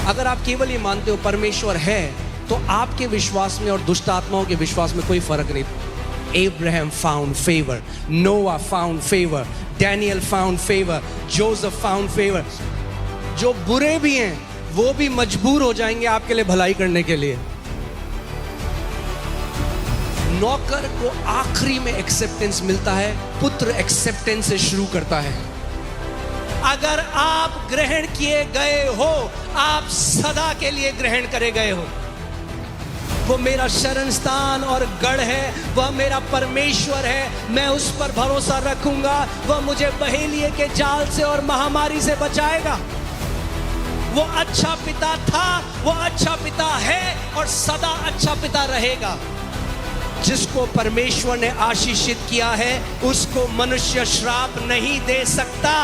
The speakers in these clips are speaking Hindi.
अगर आप केवल ये मानते हो परमेश्वर है, तो आपके विश्वास में और दुष्ट आत्माओं के विश्वास में कोई फर्क नहीं। Abraham found favor, Noah found favor, Daniel found favor, Joseph found favor. जो बुरे भी हैं वो भी मजबूर हो जाएंगे आपके लिए भलाई करने के लिए। नौकर को आखिरी में एक्सेप्टेंस मिलता है, पुत्र एक्सेप्टेंस से शुरू करता है। अगर आप ग्रहण किए गए हो, आप सदा के लिए ग्रहण करे गए हो। वो मेरा शरण स्थान और गढ़ है, वह मेरा परमेश्वर है, मैं उस पर भरोसा रखूंगा। वह मुझे बहेलिये के जाल से और महामारी से बचाएगा। वो अच्छा पिता था, वो अच्छा पिता है और सदा अच्छा पिता रहेगा। जिसको परमेश्वर ने आशीषित किया है उसको मनुष्य श्राप नहीं दे सकता।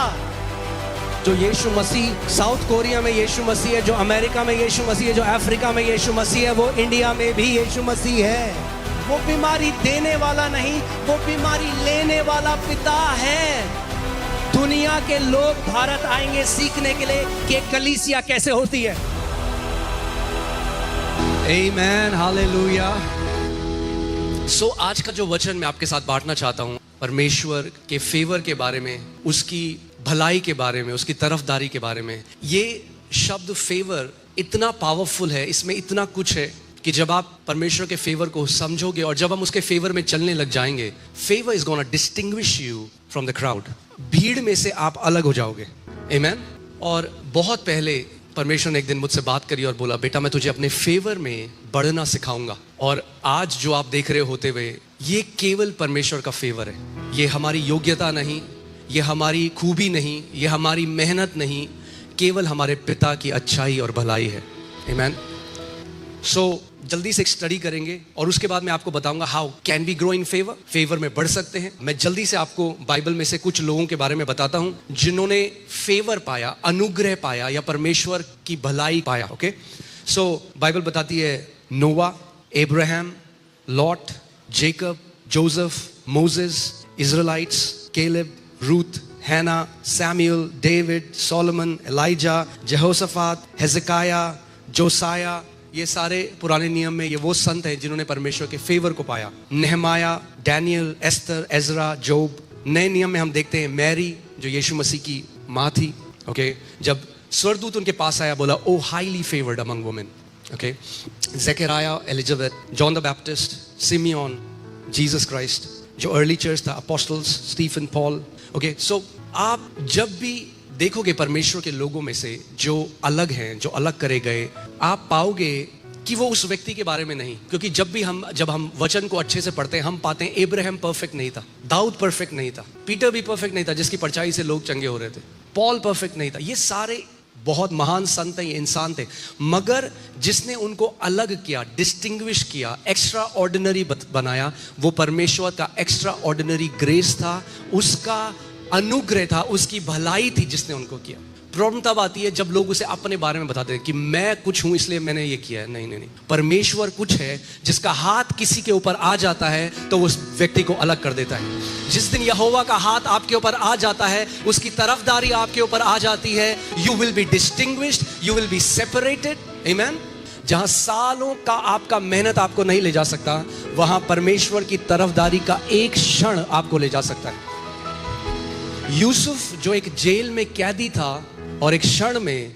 जो यीशु मसीह साउथ कोरिया में यीशु मसीह है, जो अमेरिका में यीशु मसीह है, जो अफ्रीका में यीशु मसीह है, वो इंडिया में भी यीशु मसीह है। वो बीमारी देने वाला नहीं, वो बीमारी लेने वाला पिता है। दुनिया के लोग भारत आएंगे सीखने के लिए कि कलीसिया कैसे होती है। आमीन, हालेलुया। सो आज का जो वचन मैं आपके साथ बांटना चाहता हूं, परमेश्वर के फेवर के बारे में, उसकी भलाई के बारे में, उसकी तरफदारी के बारे में। ये शब्द फेवर इतना पावरफुल है, इसमें इतना कुछ है कि जब आप परमेश्वर के फेवर को समझोगे और जब हम उसके फेवर में चलने लग जाएंगे, favour is gonna distinguish you from the crowd. भीड़ में से आप अलग हो जाओगे। आमीन। और बहुत पहले परमेश्वर ने एक दिन मुझसे बात करी और बोला, बेटा मैं तुझे अपने फेवर में बढ़ना सिखाऊंगा। और आज जो आप देख रहे होते हुए, ये केवल परमेश्वर का फेवर है। ये हमारी योग्यता नहीं, ये हमारी खूबी नहीं, ये हमारी मेहनत नहीं, केवल हमारे पिता की अच्छाई और भलाई है। आमीन। सो जल्दी से एक स्टडी करेंगे और उसके बाद मैं आपको बताऊंगा how can we grow in favour. Favour में बढ़ सकते हैं। मैं जल्दी से आपको बाइबल में से कुछ लोगों के बारे में बताता हूं जिन्होंने फेवर पाया, अनुग्रह पाया या परमेश्वर की भलाई पाया। ओके, सो बाइबल बताती है Noah, Abraham, Lot, Jacob, Joseph, Moses, Israelites, Caleb, Ruth, Hannah, Samuel, David, Solomon, Elijah, Jehoshaphat, Hezekiah, Josiah. ये सारे पुराने नियम में ये वो संत हैं जिन्होंने परमेश्वर के फेवर को पाया। नेहमाया, डैनियल, एस्तर, एजरा, जोब। नए नियम में हम देखते हैं मैरी जो यीशु मसीह की माँ थी। ओके, जब स्वर्गदूत उनके पास आया, बोला O highly favoured among women. Okay, Zechariah, Elizabeth, John the Baptist, Simeon, Jesus Christ, जो अर्ली चर्च था, apostles, Stephen, Paul. Okay, so आप जब भी देखोगे परमेश्वर के लोगों में से जो अलग हैं, जो अलग करे गए, आप पाओगे कि वो उस व्यक्ति के बारे में नहीं। क्योंकि जब हम वचन को अच्छे से पढ़ते हैं, हम पाते हैं अब्राहम परफेक्ट नहीं था, दाऊद परफेक्ट नहीं था, पीटर भी परफेक्ट नहीं था जिसकी परछाई से लोग चंगे हो रहे थे, पॉल परफेक्ट नहीं था। ये सारे बहुत महान संत हैं, ये इंसान थे, मगर जिसने उनको अलग किया, डिस्टिंग्विश किया, एक्स्ट्रा ऑर्डिनरी बनाया, वो परमेश्वर का एक्स्ट्रा ऑर्डिनरी ग्रेस था, उसका अनुग्रह था, उसकी भलाई थी जिसने उनको किया। प्रॉब्लम तब आती है जब लोग उसे अपने बारे में बताते हैं कि मैं कुछ हूं इसलिए मैंने ये किया है। नहीं नहीं नहीं, परमेश्वर कुछ है जिसका हाथ किसी के ऊपर आ जाता है तो उस व्यक्ति को अलग कर देता है। जिस दिन यहोवा का हाथ आपके ऊपर आ जाता है, उसकी तरफदारी आपके ऊपर आ जाती है, you will be distinguished, you will be separated. आमीन। जहां सालों का आपका मेहनत आपको नहीं ले जा सकता, वहां परमेश्वर की तरफदारी का एक क्षण आपको ले जा सकता है। यूसुफ जो एक जेल में कैदी था और एक क्षण में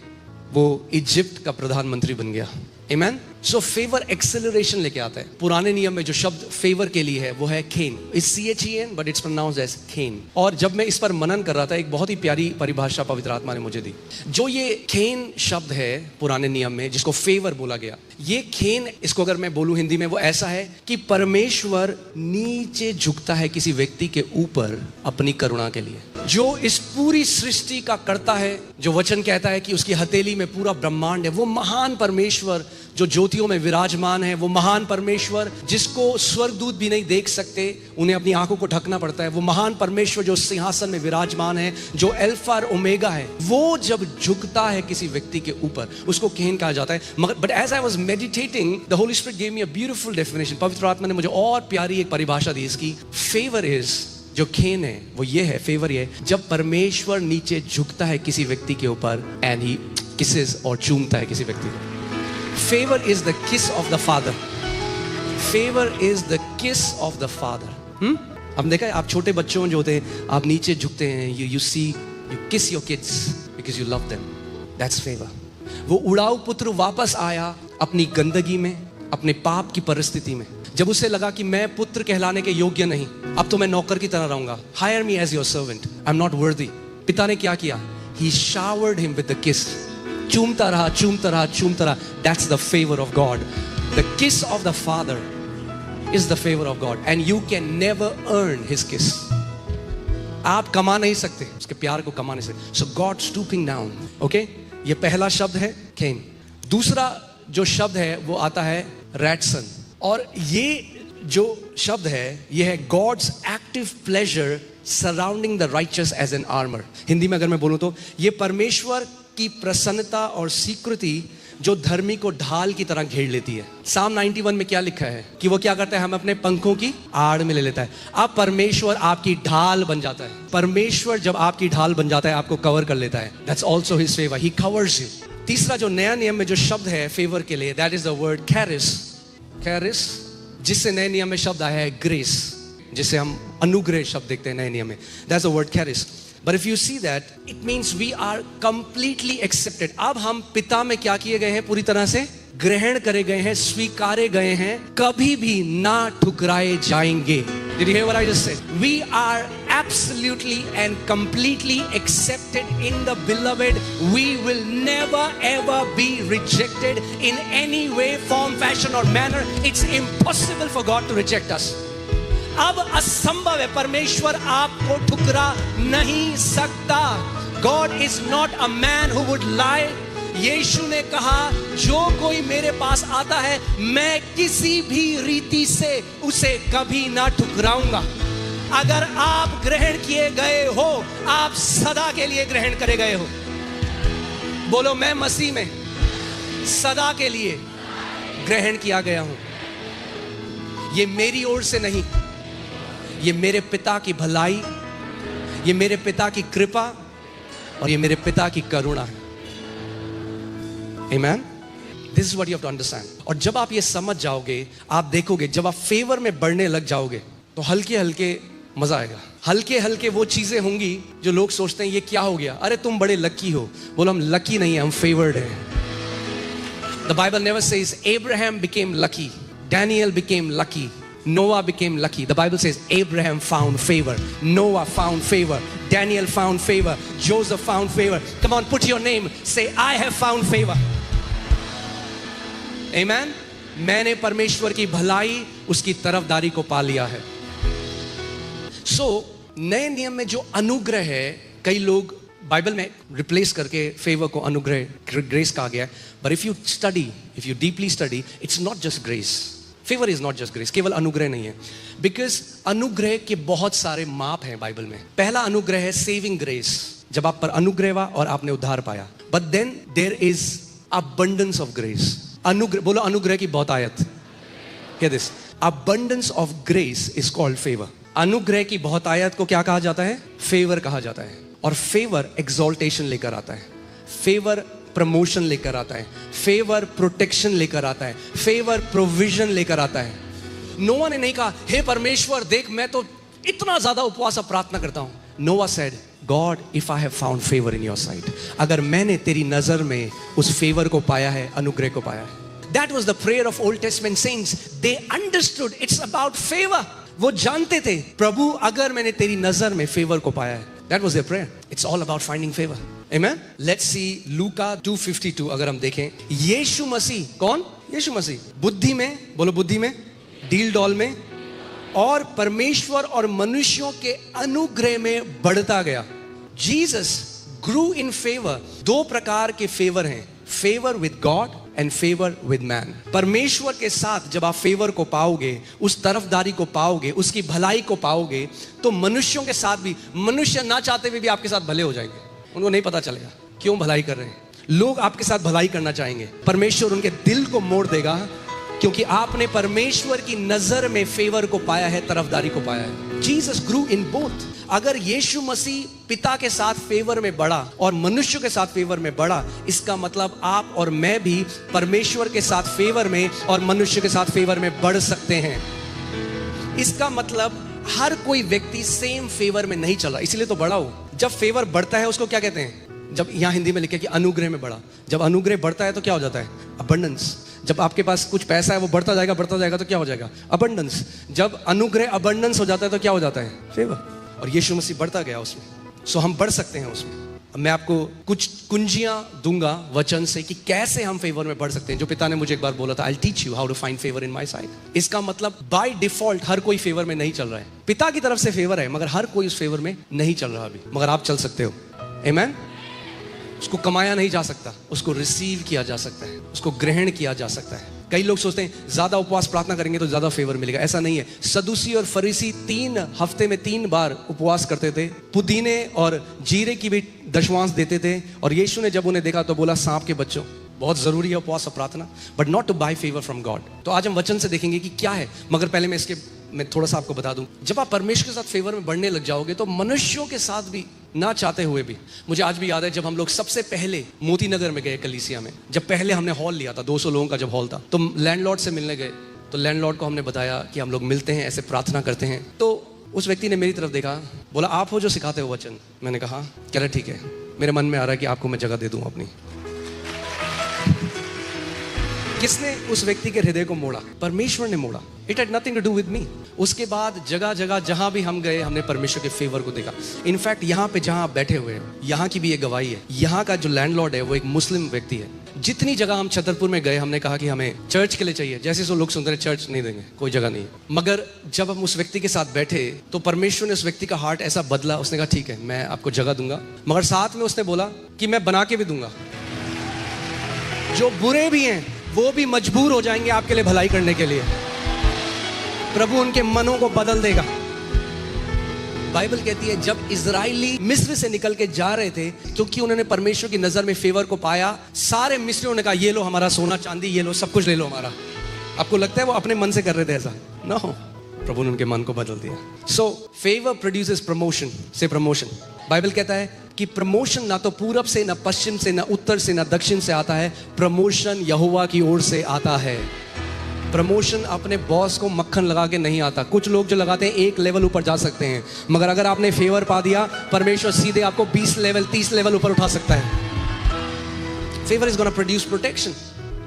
वो इजिप्ट का प्रधानमंत्री बन गया। आमीन। सो फेवर एक्सेलरेशन लेके आता है। पुराने नियम में जो शब्द फेवर के लिए है वो है Chen. It's CHEN but it's pronounced as Chen. और जब मैं इस पर मनन कर रहा था, एक बहुत ही प्यारी परिभाषा पवित्र आत्मा ने मुझे दी। जो ये खेन शब्द है पुराने नियम में, जिसको फेवर बोला गया, ये खेन, इसको अगर मैं बोलूं हिंदी में, वो ऐसा है कि परमेश्वर नीचे झुकता है किसी व्यक्ति के ऊपर अपनी करुणा के लिए। जो इस पूरी सृष्टि का करता है, जो वचन कहता है कि उसकी हथेली में पूरा ब्रह्मांड है, वो महान परमेश्वर जो ज्योतियों में विराजमान है, वो महान परमेश्वर जिसको स्वर्गदूत भी नहीं देख सकते, उन्हें अपनी आंखों को ढकना पड़ता है, वो महान परमेश्वर जो सिंहासन में विराजमान है, जो अल्फा और ओमेगा है, वो जब झुकता है किसी व्यक्ति के ऊपर, उसको खेन कहा जाता है। मगर but as I was meditating, the holy spirit gave me a beautiful definition. पवित्र आत्मा ने मुझे और प्यारी एक परिभाषा दी इसकी। फेवर इज, जो खेन है वो ये है, फेवर ये है जब परमेश्वर नीचे झुकता है किसी व्यक्ति के ऊपर एंड ही किसेस और चूमता है किसी व्यक्ति को। Favour is the kiss of the father. Favour is the kiss of the father. अब देखा है, आप छोटे बच्चों जो होते हैं, आप नीचे झुकते हैं, यू किस your kids because you love them, that's favour. वो उड़ाऊ पुत्र वापस आया अपनी गंदगी में, अपने पाप की परिस्थिति में। जब उसे लगा कि मैं पुत्र कहलाने के योग्य नहीं, अब तो मैं नौकर की तरह रहूंगा, hire me as your servant, I am not worthy. पिता ने क्या किया? He showered him with the kiss. चूमता रहा, चूमता रहा, चूमता रहा। That's the favour of God. The kiss of the father is the favour of God and you can never earn his kiss. आप कमा नहीं सकते उसके प्यार को, कमा नहीं सकते। सो गॉड स्टूपिंग डाउन। ओके, ये पहला शब्द है कैन। दूसरा जो शब्द है वो आता है रैटसन, और ये जो शब्द है ये है God's active pleasure surrounding the righteous as an armour. Hindi में अगर मैं बोलूं तो ये परमेश्वर की प्रसन्नता और स्वीकृति जो धर्मी को ढाल की तरह घेर लेती है। साम 91 में क्या लिखा है कि वो क्या करता है? हम अपने पंखों की आड़ में ले लेता है। अब परमेश्वर आपकी ढाल बन जाता है। परमेश्वर जब आपकी ढाल बन जाता है, आपको कवर कर लेता है। That's also his favour, he covers you. तीसरा जो नया नियम में जो शब्द है फेवर के लिए, दैट इज द वर्ड कैरिस। कैरिस, जिससे नए नियम में शब्द आया है ग्रेस, जिसे हम अनुग्रह शब्द देखते हैं नए नियम में। That's the word charis. But if you see that, it means we are completely accepted. अब हम पिता में क्या किए गए हैं? पूरी तरह से ग्रहण करे गए हैं, स्वीकारे गए हैं, कभी भी ना ठुकराए जाएंगे। Did you hear what I just said? We are absolutely and completely accepted in the beloved. We will never ever be rejected in any way, form, fashion or manner. It's impossible for God to reject us. अब असंभव है, परमेश्वर आपको ठुकरा नहीं सकता। God is not a man who would lie. यीशु ने कहा, जो कोई मेरे पास आता है मैं किसी भी रीति से उसे कभी ना ठुकराऊंगा। अगर आप ग्रहण किए गए हो, आप सदा के लिए ग्रहण करे गए हो। बोलो, मैं मसीह में सदा के लिए ग्रहण किया गया हूं। ये मेरी ओर से नहीं, ये मेरे पिता की भलाई, ये मेरे पिता की कृपा और ये मेरे पिता की करुणा है। Amen? This is what you have to understand. और जब आप ये समझ जाओगे, आप देखोगे जब आप फेवर में बढ़ने लग जाओगे तो हल्के हल्के मजा आएगा। हल्के हल्के वो चीजें होंगी जो लोग सोचते हैं ये क्या हो गया, अरे तुम बड़े लकी हो। बोलो, हम लकी नहीं है, हम फेवर्ड हैं। The Bible never says Abraham became lucky, Daniel became lucky, Noah became lucky. The Bible says Abraham found favor, Noah found favor, Daniel found favor, Joseph found favor. Come on, put your name, say I have found favor. Amen? मैंने परमेश्वर की भलाई, उसकी तरफदारी को पा लिया है। So, नए नियम में जो अनुग्रह है, कई लोग बाइबल में रिप्लेस करके फेवर को अनुग्रह, ग्रेस कहा गया है। But if you study, if you deeply study, it's not just grace. Favor is not just grace. केवल अनुग्रह नहीं है, because अनुग्रह के बहुत सारे माप हैं बाइबल में। पहला अनुग्रह है सेविंग ग्रेस, जब आप पर अनुग्रह हुआ और आपने उद्धार पाया। But then there is abundance of grace. अनुग्रह, बोलो अनुग्रह की बहुत आयत। Hear this. Abundance of grace is called favor. अनुग्रह की बहुत आयत को क्या कहा जाता है? फेवर कहा जाता है। और फेवर एक्सॉल्टेशन लेकर आता है, फेवर प्रमोशन लेकर आता है, फेवर प्रोटेक्शन लेकर आता है, फेवर प्रोविजन लेकर आता है। नोवा ने नहीं कहा, हे परमेश्वर देख मैं तो इतना ज्यादा उपवास और प्रार्थना करता हूं। Noah said, God if I have found favour in your sight, अगर मैंने तेरी नजर में उस फेवर को पाया है, अनुग्रह को पाया है। That was the prayer of old testament saints. They understood it's about favour. वो जानते थे, प्रभु अगर मैंने तेरी नजर में फेवर को पाया है। That was their prayer. It's all about finding favor. Amen? Let's see Luka 2:52 अगर हम देखें। यीशु मसीह, कौन? यीशु मसीह बुद्धि में, बोलो बुद्धि में, डील डॉल में और परमेश्वर और मनुष्यों के अनुग्रह में बढ़ता गया। Jesus grew in favor. दो प्रकार के फेवर हैं, favour with God and favour with man. परमेश्वर के साथ जब आप फेवर को पाओगे, उस तरफदारी को पाओगे, उसकी भलाई को पाओगे, तो मनुष्यों के साथ भी, मनुष्य ना चाहते हुए भी आपके साथ भले हो जाएंगे। उनको नहीं पता चलेगा क्यों भलाई कर रहे हैं। लोग आपके साथ भलाई करना चाहेंगे। परमेश्वर उनके दिल को मोड़ देगा क्योंकि आपने परमेश्वर की नजर में फेवर को पाया है, तरफदारी को पाया है। Jesus grew in both. अगर यीशु मसीह पिता के साथ फेवर में बढ़ा और मनुष्य के साथ फेवर में बढ़ा, इसका मतलब आप और मैं भी परमेश्वर के साथ फेवर में और मनुष्य के साथ फेवर में बढ़ सकते हैं। इसका मतलब हर कोई व्यक्ति सेम फेवर में नहीं चल रहा, इसलिए तो बढ़ा हो। जब फेवर बढ़ता है उसको क्या कहते हैं? जब यहाँ हिंदी में लिखे कि अनुग्रह में बढ़ा। जब अनुग्रह बढ़ता है तो क्या हो जाता है? अबंडेंस। जब आपके पास कुछ पैसा है वो बढ़ता जाएगा तो क्या हो जाएगा? अबंडेंस। जब अनुग्रह अबंडेंस हो जाता है तो क्या हो जाता है? फेवर। और यीशु मसीह बढ़ता गया उसमें, सो हम बढ़ सकते हैं उसमें। अब मैं आपको कुछ कुंजियां दूंगा वचन से कि कैसे हम फेवर में बढ़ सकते हैं, जो पिता ने मुझे एक बार बोला था, I teach you how to find favour in my sight. इसका मतलब बाय डिफॉल्ट हर कोई फेवर में नहीं चल रहा है। पिता की तरफ से फेवर है, मगर हर कोई उस फेवर में नहीं चल रहा अभी, मगर आप चल सकते हो। आमीन। उसको कमाया नहीं जा सकता, उसको रिसीव किया जा सकता है, उसको ग्रहण किया जा सकता है। कई लोग सोचते हैं ज्यादा उपवास प्रार्थना करेंगे तो ज्यादा फेवर मिलेगा, ऐसा नहीं है। सदूसी और फरीसी 3 हफ्ते में 3 बार उपवास करते थे, पुदीने और जीरे की भी दशवांश देते थे। और यीशु ने जब उन्हें देखा तो बोला, सांप के बच्चों, बहुत जरूरी है उपवास और प्रार्थना, but not to buy favour from God. तो आज हम वचन से देखेंगे कि क्या है, मगर पहले मैं थोड़ा सा आपको बता दूं। जब आप परमेश्वर के साथ फेवर में बढ़ने लग जाओगे तो मनुष्यों के साथ भी ना चाहते हुए भी, मुझे आज भी याद है जब हम लोग सबसे पहले मोती नगर में गए कलीसिया में, जब पहले हमने हॉल लिया था, 200 लोगों का जब हॉल था, तो लैंडलॉर्ड से मिलने गए। तो लैंडलॉर्ड को हमने बताया कि हम लोग मिलते हैं, ऐसे प्रार्थना करते हैं। तो उस व्यक्ति ने मेरी तरफ देखा, बोला, आप हो जो सिखाते हो वचन? मैंने कहा, कह रहा ठीक है, मेरे मन में आ रहा है कि आपको मैं जगह दे दूं अपनी। किसने उस व्यक्ति के हृदय को मोड़ा? परमेश्वर ने मोड़ा। It had nothing to do with me. उसके बाद जगह जगह जहां भी हम गए, हमने परमेश्वर के फेवर को देखा। इनफैक्ट यहाँ पे जहां आप बैठे हुए हैं, यहाँ की भी एक गवाही है। यहाँ का जो लैंडलॉर्ड है वो एक मुस्लिम व्यक्ति है। जितनी जगह हम छतरपुर में गए, हमने कहा कि हमें चर्च के लिए चाहिए, जैसे सो लोग सुनते रहे, चर्च नहीं देंगे, कोई जगह नहीं है। मगर जब हम उस व्यक्ति के साथ बैठे तो परमेश्वर ने उस व्यक्ति का हार्ट ऐसा बदला, उसने कहा ठीक है, मैं आपको जगह दूंगा, मगर साथ में उसने बोला कि मैं बना के भी दूंगा। जो बुरे भी हैं वो भी मजबूर हो जाएंगे आपके लिए भलाई करने के लिए। प्रभु उनके मनों को बदल देगा। बाइबल कहती है जब इजराइली मिस्र से निकल के जा रहे थे, क्योंकि उन्होंने परमेश्वर की नजर में फेवर को पाया, सारे मिस्रियों ने कहा ये लो हमारा सोना चांदी, ये लो सब कुछ ले लो हमारा। आपको लगता है वो अपने मन से कर रहे थे ऐसा? नो, प्रभु ने उनके मन को बदल दिया। सो फेवर प्रोड्यूसेस प्रमोशन। से प्रमोशन, बाइबल कहता है कि प्रमोशन ना तो पूरब से, ना पश्चिम से, ना उत्तर से, ना दक्षिण से आता है। प्रमोशन यहोवा की ओर से आता है। प्रमोशन अपने बॉस को मक्खन लगा के नहीं आता। कुछ लोग जो लगाते हैं एक लेवल ऊपर जा सकते हैं, मगर अगर आपने फेवर पा दिया, परमेश्वर सीधे आपको 20 लेवल 30 लेवल ऊपर उठा सकता है। Favour is gonna produce protection.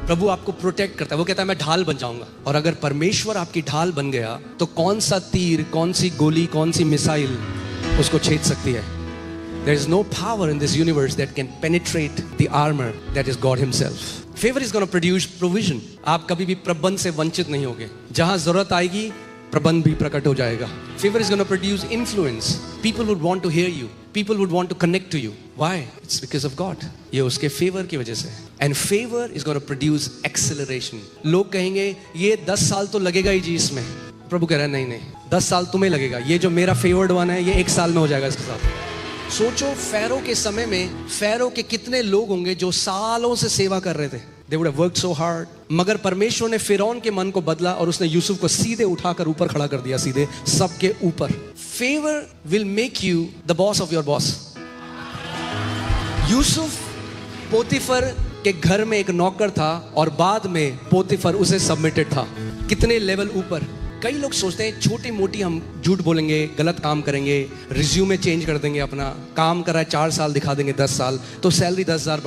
प्रभु आपको प्रोटेक्ट करता है। वो कहता है मैं ढाल बन जाऊंगा। और अगर परमेश्वर आपकी ढाल बन गया तो कौन सा तीर, कौन सी गोली, कौन सी मिसाइल उसको छेद सकती है? There is no power in this universe that can penetrate the armor that is God himself. Favor is going to produce provision. आप कभी भी प्रबंध से वंचित नहीं होगे। जहां जरूरत आएगी प्रबंध भी प्रकट हो जाएगा। Favor is going to produce influence. People would want to hear you. People would want to connect to you. Why? It's because of God. ये उसके फेवर की वजह से। And favor is going to produce acceleration. लोग कहेंगे ये 10 साल तो लगेगा ही जी इसमें। प्रभु कह रहा है नहीं, 10 साल तुम्हें लगेगा। ये जो मेरा फेवर्ड वन है ये 1 साल में हो जाएगा इसके साथ। सोचो फैरो के समय में फैरो के कितने लोग होंगे जो सालों से सेवा कर रहे थे। They would have worked so hard. मगर परमेश्वर ने फिरौन के मन को बदला और उसने यूसुफ को सीधे उठाकर ऊपर खड़ा कर दिया, सीधे सबके ऊपर। Favor will make you the boss of your boss. Yusuf पोतीफर के घर में एक नौकर था और बाद में पोतीफर उसे सबमिटेड था। कितने लेवल ऊपर। कई लोग सोचते हैं छोटी मोटी हम झूठ बोलेंगे, गलत काम करेंगे, रिज्यूमे चेंज कर देंगे, अपना काम कर रहा है 4 साल दिखा देंगे 10 साल, तो सैलरी 10,000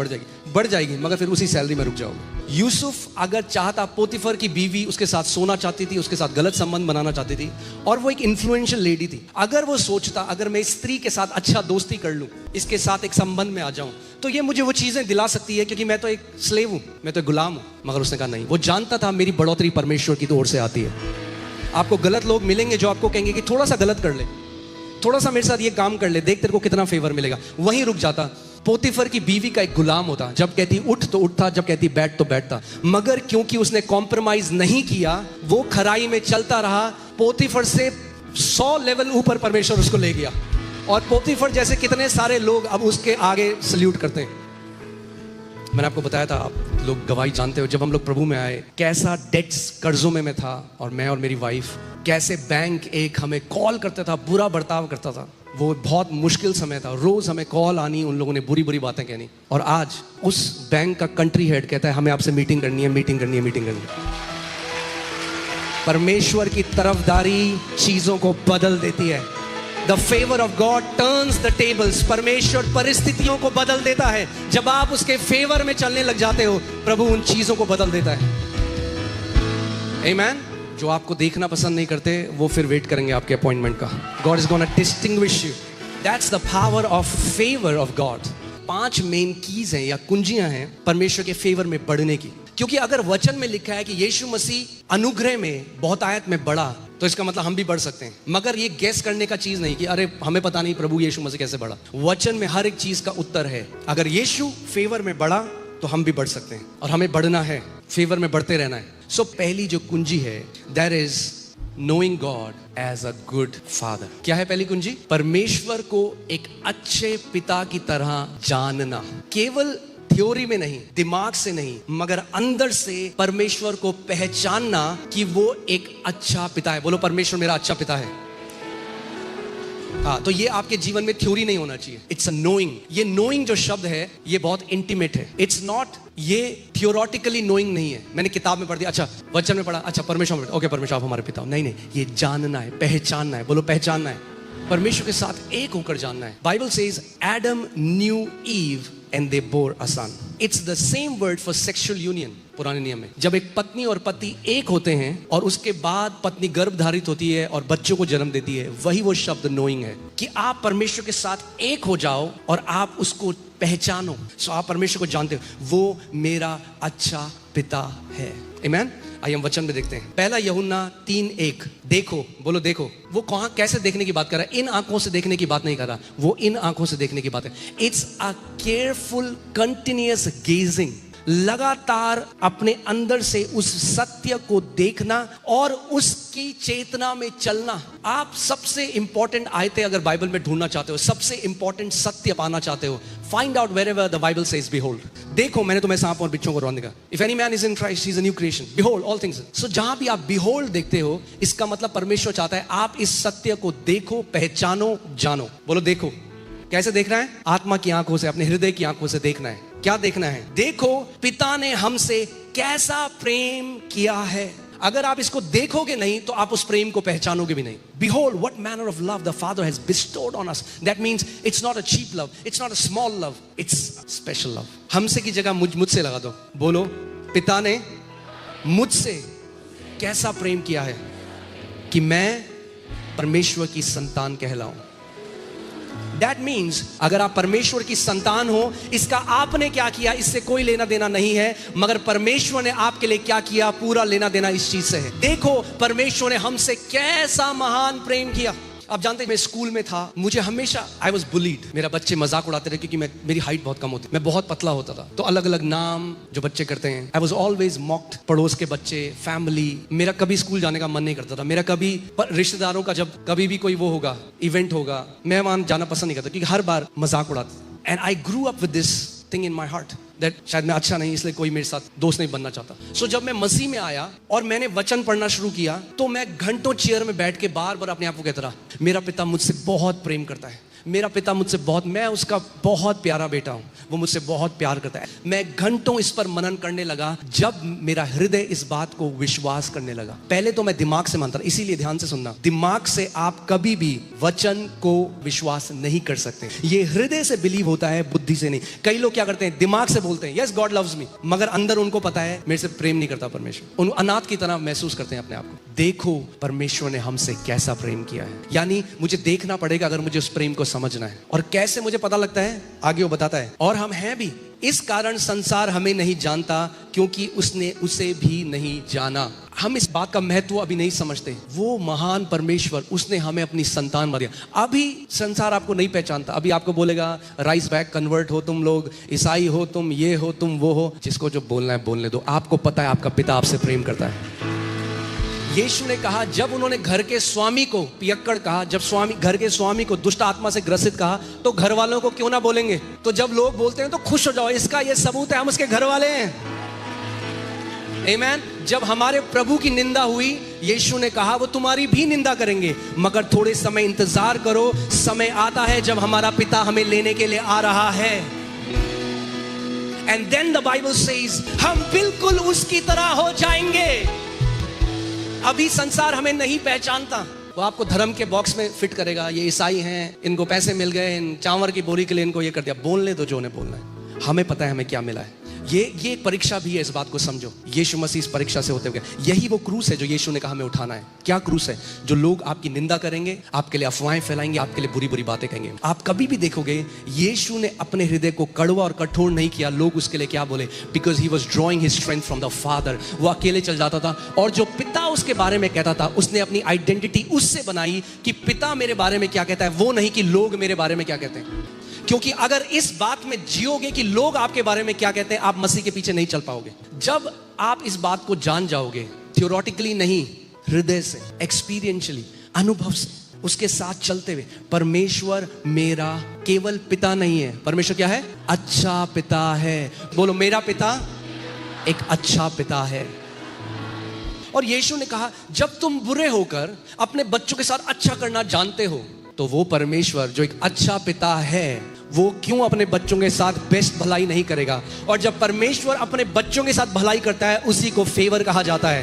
बढ़ जाएगी, मगर फिर उसी सैलरी में रुक जाओगे। यूसुफ अगर चाहता, पोतीफर की बीवी उसके साथ सोना चाहती थी, उसके साथ गलत संबंध बनाना चाहती थी, और वो एक इन्फ्लुएंशियल लेडी थी। अगर वो सोचता अगर मैं इस स्त्री के साथ अच्छा दोस्ती कर लूं, इसके साथ एक संबंध में आ जाऊं, तो ये मुझे वो चीजें दिला सकती है, क्योंकि मैं तो एक स्लेव हूं, मैं तो एक गुलाम हूं। मगर उसने कहा नहीं। वो जानता था मेरी बढ़ोतरी परमेश्वर की ओर से आती है। आपको गलत लोग मिलेंगे जो आपको कहेंगे कि थोड़ा सा गलत कर ले, थोड़ा सा मेरे साथ ये काम कर ले, देख तेरे को कितना फेवर मिलेगा। वहीं रुक जाता। पोतीफर की बीवी का एक गुलाम होता, जब कहती उठ तो उठता, जब कहती बैठ तो बैठता। मगर क्योंकि उसने कॉम्प्रोमाइज नहीं किया, वो खराई में चलता रहा। पोतीफर से 100 लेवल ऊपर परमेश्वर उसको ले गया। और पोतीफर जैसे कितने सारे लोग अब उसके आगे सल्यूट करते हैं। मैंने आपको बताया था, आप लोग गवाही जानते हो, जब हम लोग प्रभु में आए कैसा डेट्स कर्जों में मैं था, और मैं और मेरी वाइफ, कैसे बैंक एक हमें कॉल करता था, बुरा बर्ताव करता था। वो बहुत मुश्किल समय था, रोज हमें कॉल आनी, उन लोगों ने बुरी बुरी बातें कहनी। और आज उस बैंक का कंट्री हेड कहता है हमें आपसे मीटिंग करनी है, मीटिंग करनी है, मीटिंग करनी है। परमेश्वर की तरफदारी चीजों को बदल देती है। The favor of God turns the tables. परमेश्वर परिस्थितियों को बदल देता है। जब आप उसके फेवर में चलने लग जाते हो, प्रभु उन चीजों को बदल देता है। Amen? जो आपको देखना पसंद नहीं करते वो फिर वेट करेंगे आपके अपॉइंटमेंट का। God is gonna distinguish you. That's the power of favor of God. 5 main keys हैं या कुंजियां हैं परमेश्वर के फेवर में बढ़ने की। क्योंकि अगर वचन में लिखा है कि यीशु मसीह अनुग्रह में बहुत आयत में बढ़ा, तो इसका मतलब हम भी बढ़ सकते हैं। मगर ये गेस करने का चीज नहीं कि अरे हमें पता नहीं प्रभु यीशु मसीह कैसे बढ़ा। वचन में हर एक चीज का उत्तर है। अगर यीशु फेवर में बढ़ा तो हम भी बढ़ सकते हैं, और हमें बढ़ना है, फेवर में बढ़ते रहना है। सो पहली जो कुंजी है, that is knowing God as a good father. क्या है पहली कुंजी? परमेश्वर को एक अच्छे पिता की तरह जानना। केवल थ्योरी में नहीं, दिमाग से नहीं, मगर अंदर से परमेश्वर को पहचानना कि वो एक अच्छा पिता है। बोलो, परमेश्वर मेरा अच्छा पिता है। हाँ, तो ये आपके जीवन में थ्योरी नहीं होना चाहिए, इट्स अ नोइंग। ये नोइंग जो शब्द है ये बहुत इंटीमेट है। इट्स नॉट, ये थियोरेटिकली नोइंग नहीं है, मैंने किताब में पढ़ दिया, अच्छा वचन में पढ़ा, अच्छा परमेश्वर, ओके परमेश्वर आप हमारे पिता हो। नहीं नहीं, ये जानना है, पहचानना है। बोलो, पहचानना है, परमेश्वर के साथ एक होकर जानना है। Bible says Adam knew Eve and they bore a son. It's the same word for sexual union. पुराने नियम में जब एक पत्नी और पति एक होते हैं और उसके बाद पत्नी गर्भधारित होती है और बच्चों को जन्म देती है, वही वो शब्द नोइंग है कि आप परमेश्वर के साथ एक हो जाओ और आप उसको पहचानो। सो आप परमेश्वर को जानते हो, वो मेरा अच्छा पिता है। आमीन। आइए हम वचन में देखते हैं। पहला यूहन्ना 3:1। देखो, बोलो देखो। वो कहां कैसे देखने की बात कर रहा है? इन आंखों से देखने की बात नहीं कर रहा, वो इन आंखों से देखने की बात है। It's a careful continuous gazing, लगातार अपने अंदर से उस सत्य को देखना और उसकी चेतना में चलना। आप सबसे इंपॉर्टेंट आयतें अगर बाइबल में ढूंढना चाहते हो, सबसे इंपॉर्टेंट सत्य पाना चाहते हो, find out wherever the Bible says behold। देखो, मैंने तुम्हें सांप और बिच्छों को रौंदने का। If any man is in Christ, he is a new creation. Behold all things। So जहां भी आप behold देखते हो, इसका मतलब परमेश्वर चाहता है आप इस सत्य को देखो, पहचानो, जानो। बोलो देखो। कैसे देखना है? आत्मा की आंखों से, अपने हृदय की आंखों से देखना है। क्या देखना है? देखो पिता ने हमसे कैसा प्रेम किया है। अगर आप इसको देखोगे नहीं तो आप उस प्रेम को पहचानोगे भी नहीं। Behold what manner of love the Father has bestowed on us। That means it's not a cheap love, it's not a small love, it's special love। हमसे की जगह मुझसे लगा दो। बोलो, पिता ने मुझसे कैसा प्रेम किया है कि मैं परमेश्वर की संतान कहलाऊं। That means अगर आप परमेश्वर की संतान हो, इसका आपने क्या किया इससे कोई लेना देना नहीं है, मगर परमेश्वर ने आपके लिए क्या किया, पूरा लेना देना इस चीज से है। देखो परमेश्वर ने हमसे कैसा महान प्रेम किया। आप जानते हैं, मैं स्कूल में था, मुझे हमेशा आई वॉज बुलीड। मेरा बच्चे मजाक उड़ाते थे क्योंकि मेरी हाइट बहुत कम होती, मैं बहुत पतला होता था, तो अलग अलग नाम जो बच्चे करते हैं। I was always mocked. पड़ोस के बच्चे, फैमिली, मेरा कभी स्कूल जाने का मन नहीं करता था। मेरा कभी रिश्तेदारों का जब कभी भी कोई वो होगा, इवेंट होगा, मैं वहां जाना पसंद नहीं करता क्योंकि हर बार मजाक उड़ाते। And I grew up with this thing in my heart that शायद मैं अच्छा नहीं, इसलिए कोई मेरे साथ दोस्त नहीं बनना चाहता। सो जब मैं मसीह में आया और मैंने वचन पढ़ना शुरू किया, तो मैं घंटों चेयर में बैठ के बार बार अपने आप को कहता रहा, मेरा पिता मुझसे बहुत प्रेम करता है, मेरा पिता मुझसे बहुत, मैं उसका बहुत प्यारा बेटा हूं, वो मुझसे बहुत प्यार करता है। मैं घंटों इस पर मनन करने लगा जब मेरा हृदय इस बात को विश्वास करने लगा। पहले तो मैं दिमाग से मानता था, इसीलिए ध्यान से सुनना, दिमाग से आप कभी भी वचन को विश्वास नहीं कर सकते। ये हृदय से बिलीव होता है, बुद्धि से नहीं। कई लोग क्या करते हैं, दिमाग से बोलते हैं यस गॉड लव्स मी, मगर अंदर उनको पता है मेरे से प्रेम नहीं करता परमेश्वर। उन अनाथ की तरह महसूस करते हैं अपने आप को। देखो परमेश्वर ने हमसे कैसा प्रेम किया है, यानी मुझे देखना पड़ेगा अगर मुझे उस प्रेम को समझना है। और कैसे मुझे पता लगता है, आगे वो बताता है, और हम हैं भी इस कारण संसार हमें नहीं जानता क्योंकि उसने उसे भी नहीं जाना। हम इस बात का महत्व अभी नहीं समझते। वो महान परमेश्वर, उसने हमें अपनी संतान बना दिया। अभी संसार आपको नहीं पहचानता, अभी आपको बोलेगा राइस बैक कन्वर्ट हो तुम लोग, ईसाई हो तुम, ये हो तुम, वो हो। जिसको जो बोलना है बोलने दो। आपको पता है आपका पिता आपसे प्रेम करता है। यीशु ने कहा, जब उन्होंने घर के स्वामी को पियक्कड़ कहा, जब घर के स्वामी को दुष्ट आत्मा से ग्रसित कहा, तो घर वालों को क्यों ना बोलेंगे? तो जब लोग बोलते हैं तो खुश हो जाओ, इसका ये सबूत है हम उसके घर वाले हैं। आमीन। जब हमारे प्रभु की निंदा हुई, यीशु ने कहा वो तुम्हारी भी निंदा करेंगे, मगर थोड़े समय इंतजार करो, समय आता है जब हमारा पिता हमें लेने के लिए आ रहा है। And then the Bible says, हम बिल्कुल उसकी तरह हो जाएंगे। अभी संसार हमें नहीं पहचानता, वो आपको धर्म के बॉक्स में फिट करेगा। ये ईसाई हैं, इनको पैसे मिल गए, इन चावल की बोरी के लिए इनको ये कर दिया। बोलने दो जो उन्हें बोलना है, हमें पता है हमें क्या मिला है। ये एक परीक्षा भी है, इस बात को समझो। यीशु मसीह इस परीक्षा से होते हुए, यही वो क्रूस है जो यीशु ने कहा हमें उठाना है। क्या क्रूस है? जो लोग आपकी निंदा करेंगे, आपके लिए अफवाहें फैलाएंगे, आपके लिए बुरी बुरी बातें कहेंगे। आप कभी भी देखोगे यीशु ने अपने हृदय को कड़वा और कठोर नहीं किया। लोग उसके लिए क्या बोले? Because he was drawing his strength from the father. वो अकेले चल जाता था और जो पिता उसके बारे में कहता था, उसने अपनी आइडेंटिटी उससे बनाई कि पिता मेरे बारे में क्या कहता है, वो नहीं कि लोग मेरे बारे में क्या कहते हैं। क्योंकि अगर इस बात में जियोगे कि लोग आपके बारे में क्या कहते हैं, आप मसीह के पीछे नहीं चल पाओगे। जब आप इस बात को जान जाओगे, थियोरेटिकली नहीं, हृदय से, एक्सपीरियंशियली, अनुभव से, उसके साथ चलते हुए, परमेश्वर मेरा केवल पिता नहीं है। परमेश्वर क्या है? अच्छा पिता है। बोलो, मेरा पिता एक अच्छा पिता है। और यीशु ने कहा, जब तुम बुरे होकर अपने बच्चों के साथ अच्छा करना जानते हो, तो वो परमेश्वर जो एक अच्छा पिता है, वो क्यों अपने बच्चों के साथ बेस्ट भलाई नहीं करेगा? और जब परमेश्वर अपने बच्चों के साथ भलाई करता है, उसी को फेवर कहा जाता है।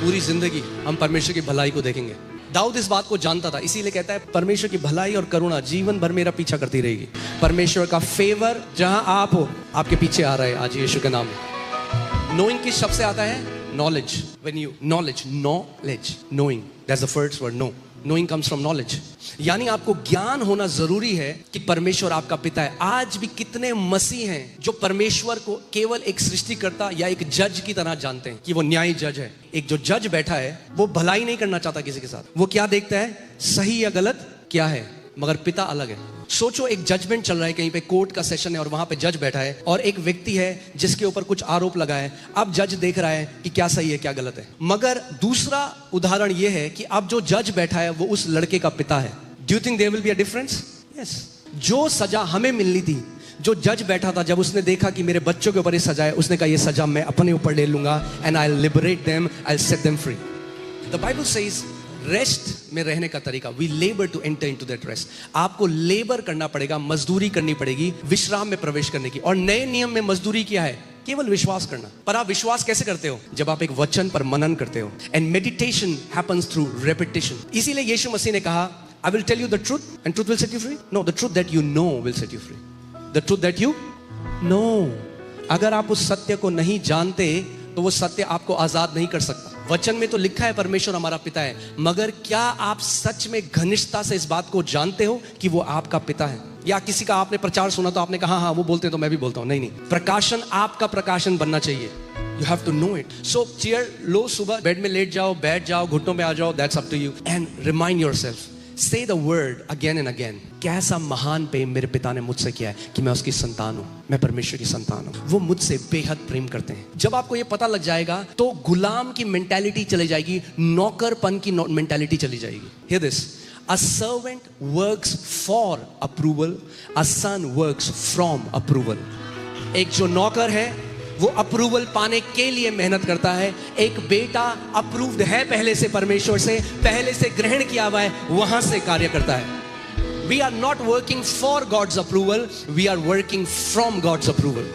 पूरी जिंदगी हम परमेश्वर की भलाई को देखेंगे। दाऊद इस बात को जानता था, इसीलिए कहता है परमेश्वर की भलाई और करुणा जीवन भर मेरा पीछा करती रहेगी। परमेश्वर का फेवर जहां आप हो, आपके पीछे आ रहा है आज यीशु के नाम में। नोइंग किस शब्द से आता है? Knowledge. When you knowledge, knowing, that's the first word, know. Knowing comes from knowledge। यानी आपको ज्ञान होना जरूरी है कि परमेश्वर आपका पिता है। आज भी कितने मसीह हैं जो परमेश्वर को केवल एक सृष्टिकर्ता या एक जज की तरह जानते हैं कि वो न्यायी जज है। एक जो जज बैठा है, वो भलाई नहीं करना चाहता किसी के साथ। वो क्या देखता है? सही या गलत क्या है। मगर पिता अलग है। सोचो, एक जजमेंट चल रहा है, कहीं पे कोर्ट का सेशन है और वहां पे जज बैठा है और एक व्यक्ति है जिसके ऊपर कुछ आरोप लगा है। अब जज देख रहा है कि क्या सही है क्या गलत है। मगर दूसरा उदाहरण यह है कि अब जो जज बैठा है वो उस लड़के का पिता है। Do you think there will be a difference? Yes. जो सजा हमें मिलनी थी, जो जज बैठा था, जब उसने देखा कि मेरे बच्चों के ऊपर ये सजा है, उसने कहा ये सजा मैं अपने ऊपर ले लूंगा, and I will liberate them, I will set them free. The Bible says rest में रहने का तरीका, we labour to enter into that rest. आपको लेबर करना पड़ेगा, मजदूरी करनी पड़ेगी विश्राम में प्रवेश करने की। और नए नियम में मजदूरी क्या है? केवल विश्वास करना। पर आप विश्वास कैसे करते हो? जब आप एक वचन पर मनन करते हो। And meditation happens through repetition. इसीलिए यीशु मसीह ने कहा, I will tell you the truth and truth will set you free. No, the truth that you know will set you free. The truth that you know. अगर आप उस सत्य को नहीं जानते तो वो सत्य आपको आजाद नहीं कर सकता। वचन में तो लिखा है परमेश्वर हमारा पिता है, मगर क्या आप सच में घनिष्ठता से इस बात को जानते हो कि वो आपका पिता है? या किसी का आपने प्रचार सुना तो आपने कहा हाँ वो बोलते हैं तो मैं भी बोलता हूं। नहीं, प्रकाशन आपका प्रकाशन बनना चाहिए। You have to know it. So chair लो, सुबह बेड में लेट जाओ, बैठ जाओ, घुटनों में आ जाओ, that's up to you, and remind yourself, say the word again and again. कैसा महान प्रेम मेरे पिता ने मुझसे किया है कि मैं उसकी संतान हूं, मैं परमेश्वर की संतान हूं। वो मुझसे बेहद प्रेम करते हैं। जब आपको ये पता लग जाएगा तो गुलाम की मेंटालिटी चली जाएगी, नौकरपन की मेंटालिटी चली जाएगी। Here this, a servant works for approval, a son works from approval। एक जो नौकर है वो अप्रूवल पाने के लिए मेहनत करता है। एक बेटा अप्रूव्ड है पहले से, परमेश्वर से पहले से ग्रहण किया हुआ है, वहां से कार्य करता है। We are not working for God's approval, we are working from God's approval।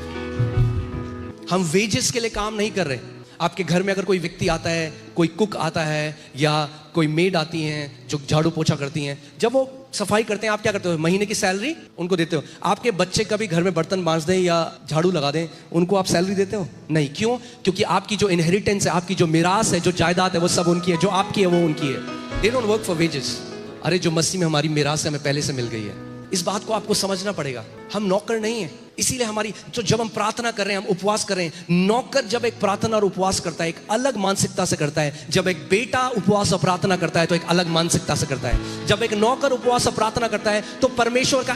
हम वेजेस के लिए काम नहीं कर रहे। आपके घर में अगर कोई व्यक्ति आता है, कोई कुक आता है या कोई मेड आती हैं जो झाड़ू पोछा करती हैं, जब वो सफाई करते हैं आप क्या करते हो? महीने की सैलरी उनको देते हो। आपके बच्चे कभी घर में बर्तन मांज दें या झाड़ू लगा दें, उनको आप सैलरी देते हो? नहीं। क्यों? क्योंकि आपकी जो इनहेरिटेंस है, आपकी जो मिरास है, जो जायदाद है, वो सब उनकी है। जो आपकी है वो उनकी है। They don't work for wages. अरे जो मसीह में हमारी मिरास है, हमें पहले से मिल गई है। इस बात को आपको समझना पड़ेगा। हम नौकर नहीं है। इसीलिए हमारी जो जब हम प्रार्थना कर रहे हैं, हम उपवास कर रहे हैं, नौकर जब एक प्रार्थना और उपवास करता है एक अलग मानसिकता से करता है। जब एक बेटा उपवास और प्रार्थना करता है तो एक अलग मानसिकता से करता है। जब एक नौकर उपवास और प्रार्थना करता है तो परमेश्वर का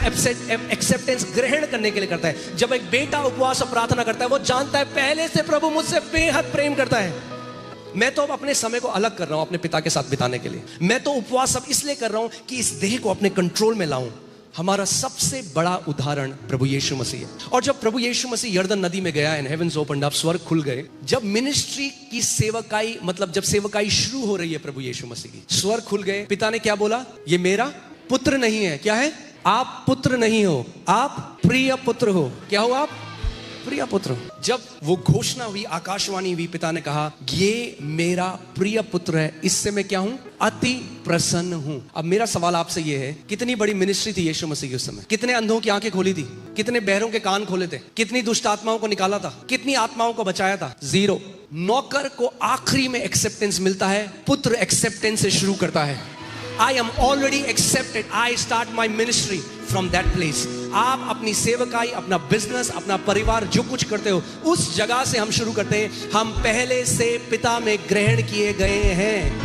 एक्सेप्टेंस ग्रहण करने के लिए करता है। जब एक बेटा उपवास और प्रार्थना करता है, वो जानता है पहले से प्रभु मुझसे बेहद प्रेम करता है। मैं तो अब अपने समय को अलग कर रहा हूं अपने पिता के साथ बिताने के लिए। मैं तो उपवास अब इसलिए कर रहा हूं कि इस देह को अपने कंट्रोल में लाऊं। हमारा सबसे बड़ा उदाहरण प्रभु यीशु मसीह है। और जब प्रभु यीशु मसीह यर्दन नदी में गया, एंड हेवंस ओपन्ड अप, स्वर्ग खुल गए, जब मिनिस्ट्री की सेवकाई, मतलब जब सेवकाई शुरू हो रही है प्रभु यीशु मसीह की, स्वर्ग खुल गए। पिता ने क्या बोला? ये मेरा पुत्र नहीं है। क्या है? आप पुत्र नहीं हो, आप प्रिय पुत्र हो। क्या हो आप? प्रिय पुत्र। जब वो घोषणा हुई, आकाशवाणी हुई, पिता ने कहा ये मेरा प्रिय पुत्र है, इससे मैं क्या हूं? अति प्रसन्न हूं। अब मेरा सवाल आपसे ये है, कितनी बड़ी मिनिस्ट्री थी यीशु मसीह की उस समय? कितने अंधों की आंखें खोली थी? कितने बहरों के कान खोले थे? कितनी दुष्ट आत्माओं को निकाला था? कितनी आत्माओं को बचाया था? 0। नौकर को आखिरी में एक्सेप्टेंस मिलता है, पुत्र एक्सेप्टेंस से शुरू करता है। I am already accepted. I start my ministry from that place. आप अपनी सेवकाई, अपना बिजनेस, अपना परिवार, जो कुछ करते हो, उस जगह से हम शुरू करते हैं। हम पहले से पिता में ग्रहण किए गए हैं।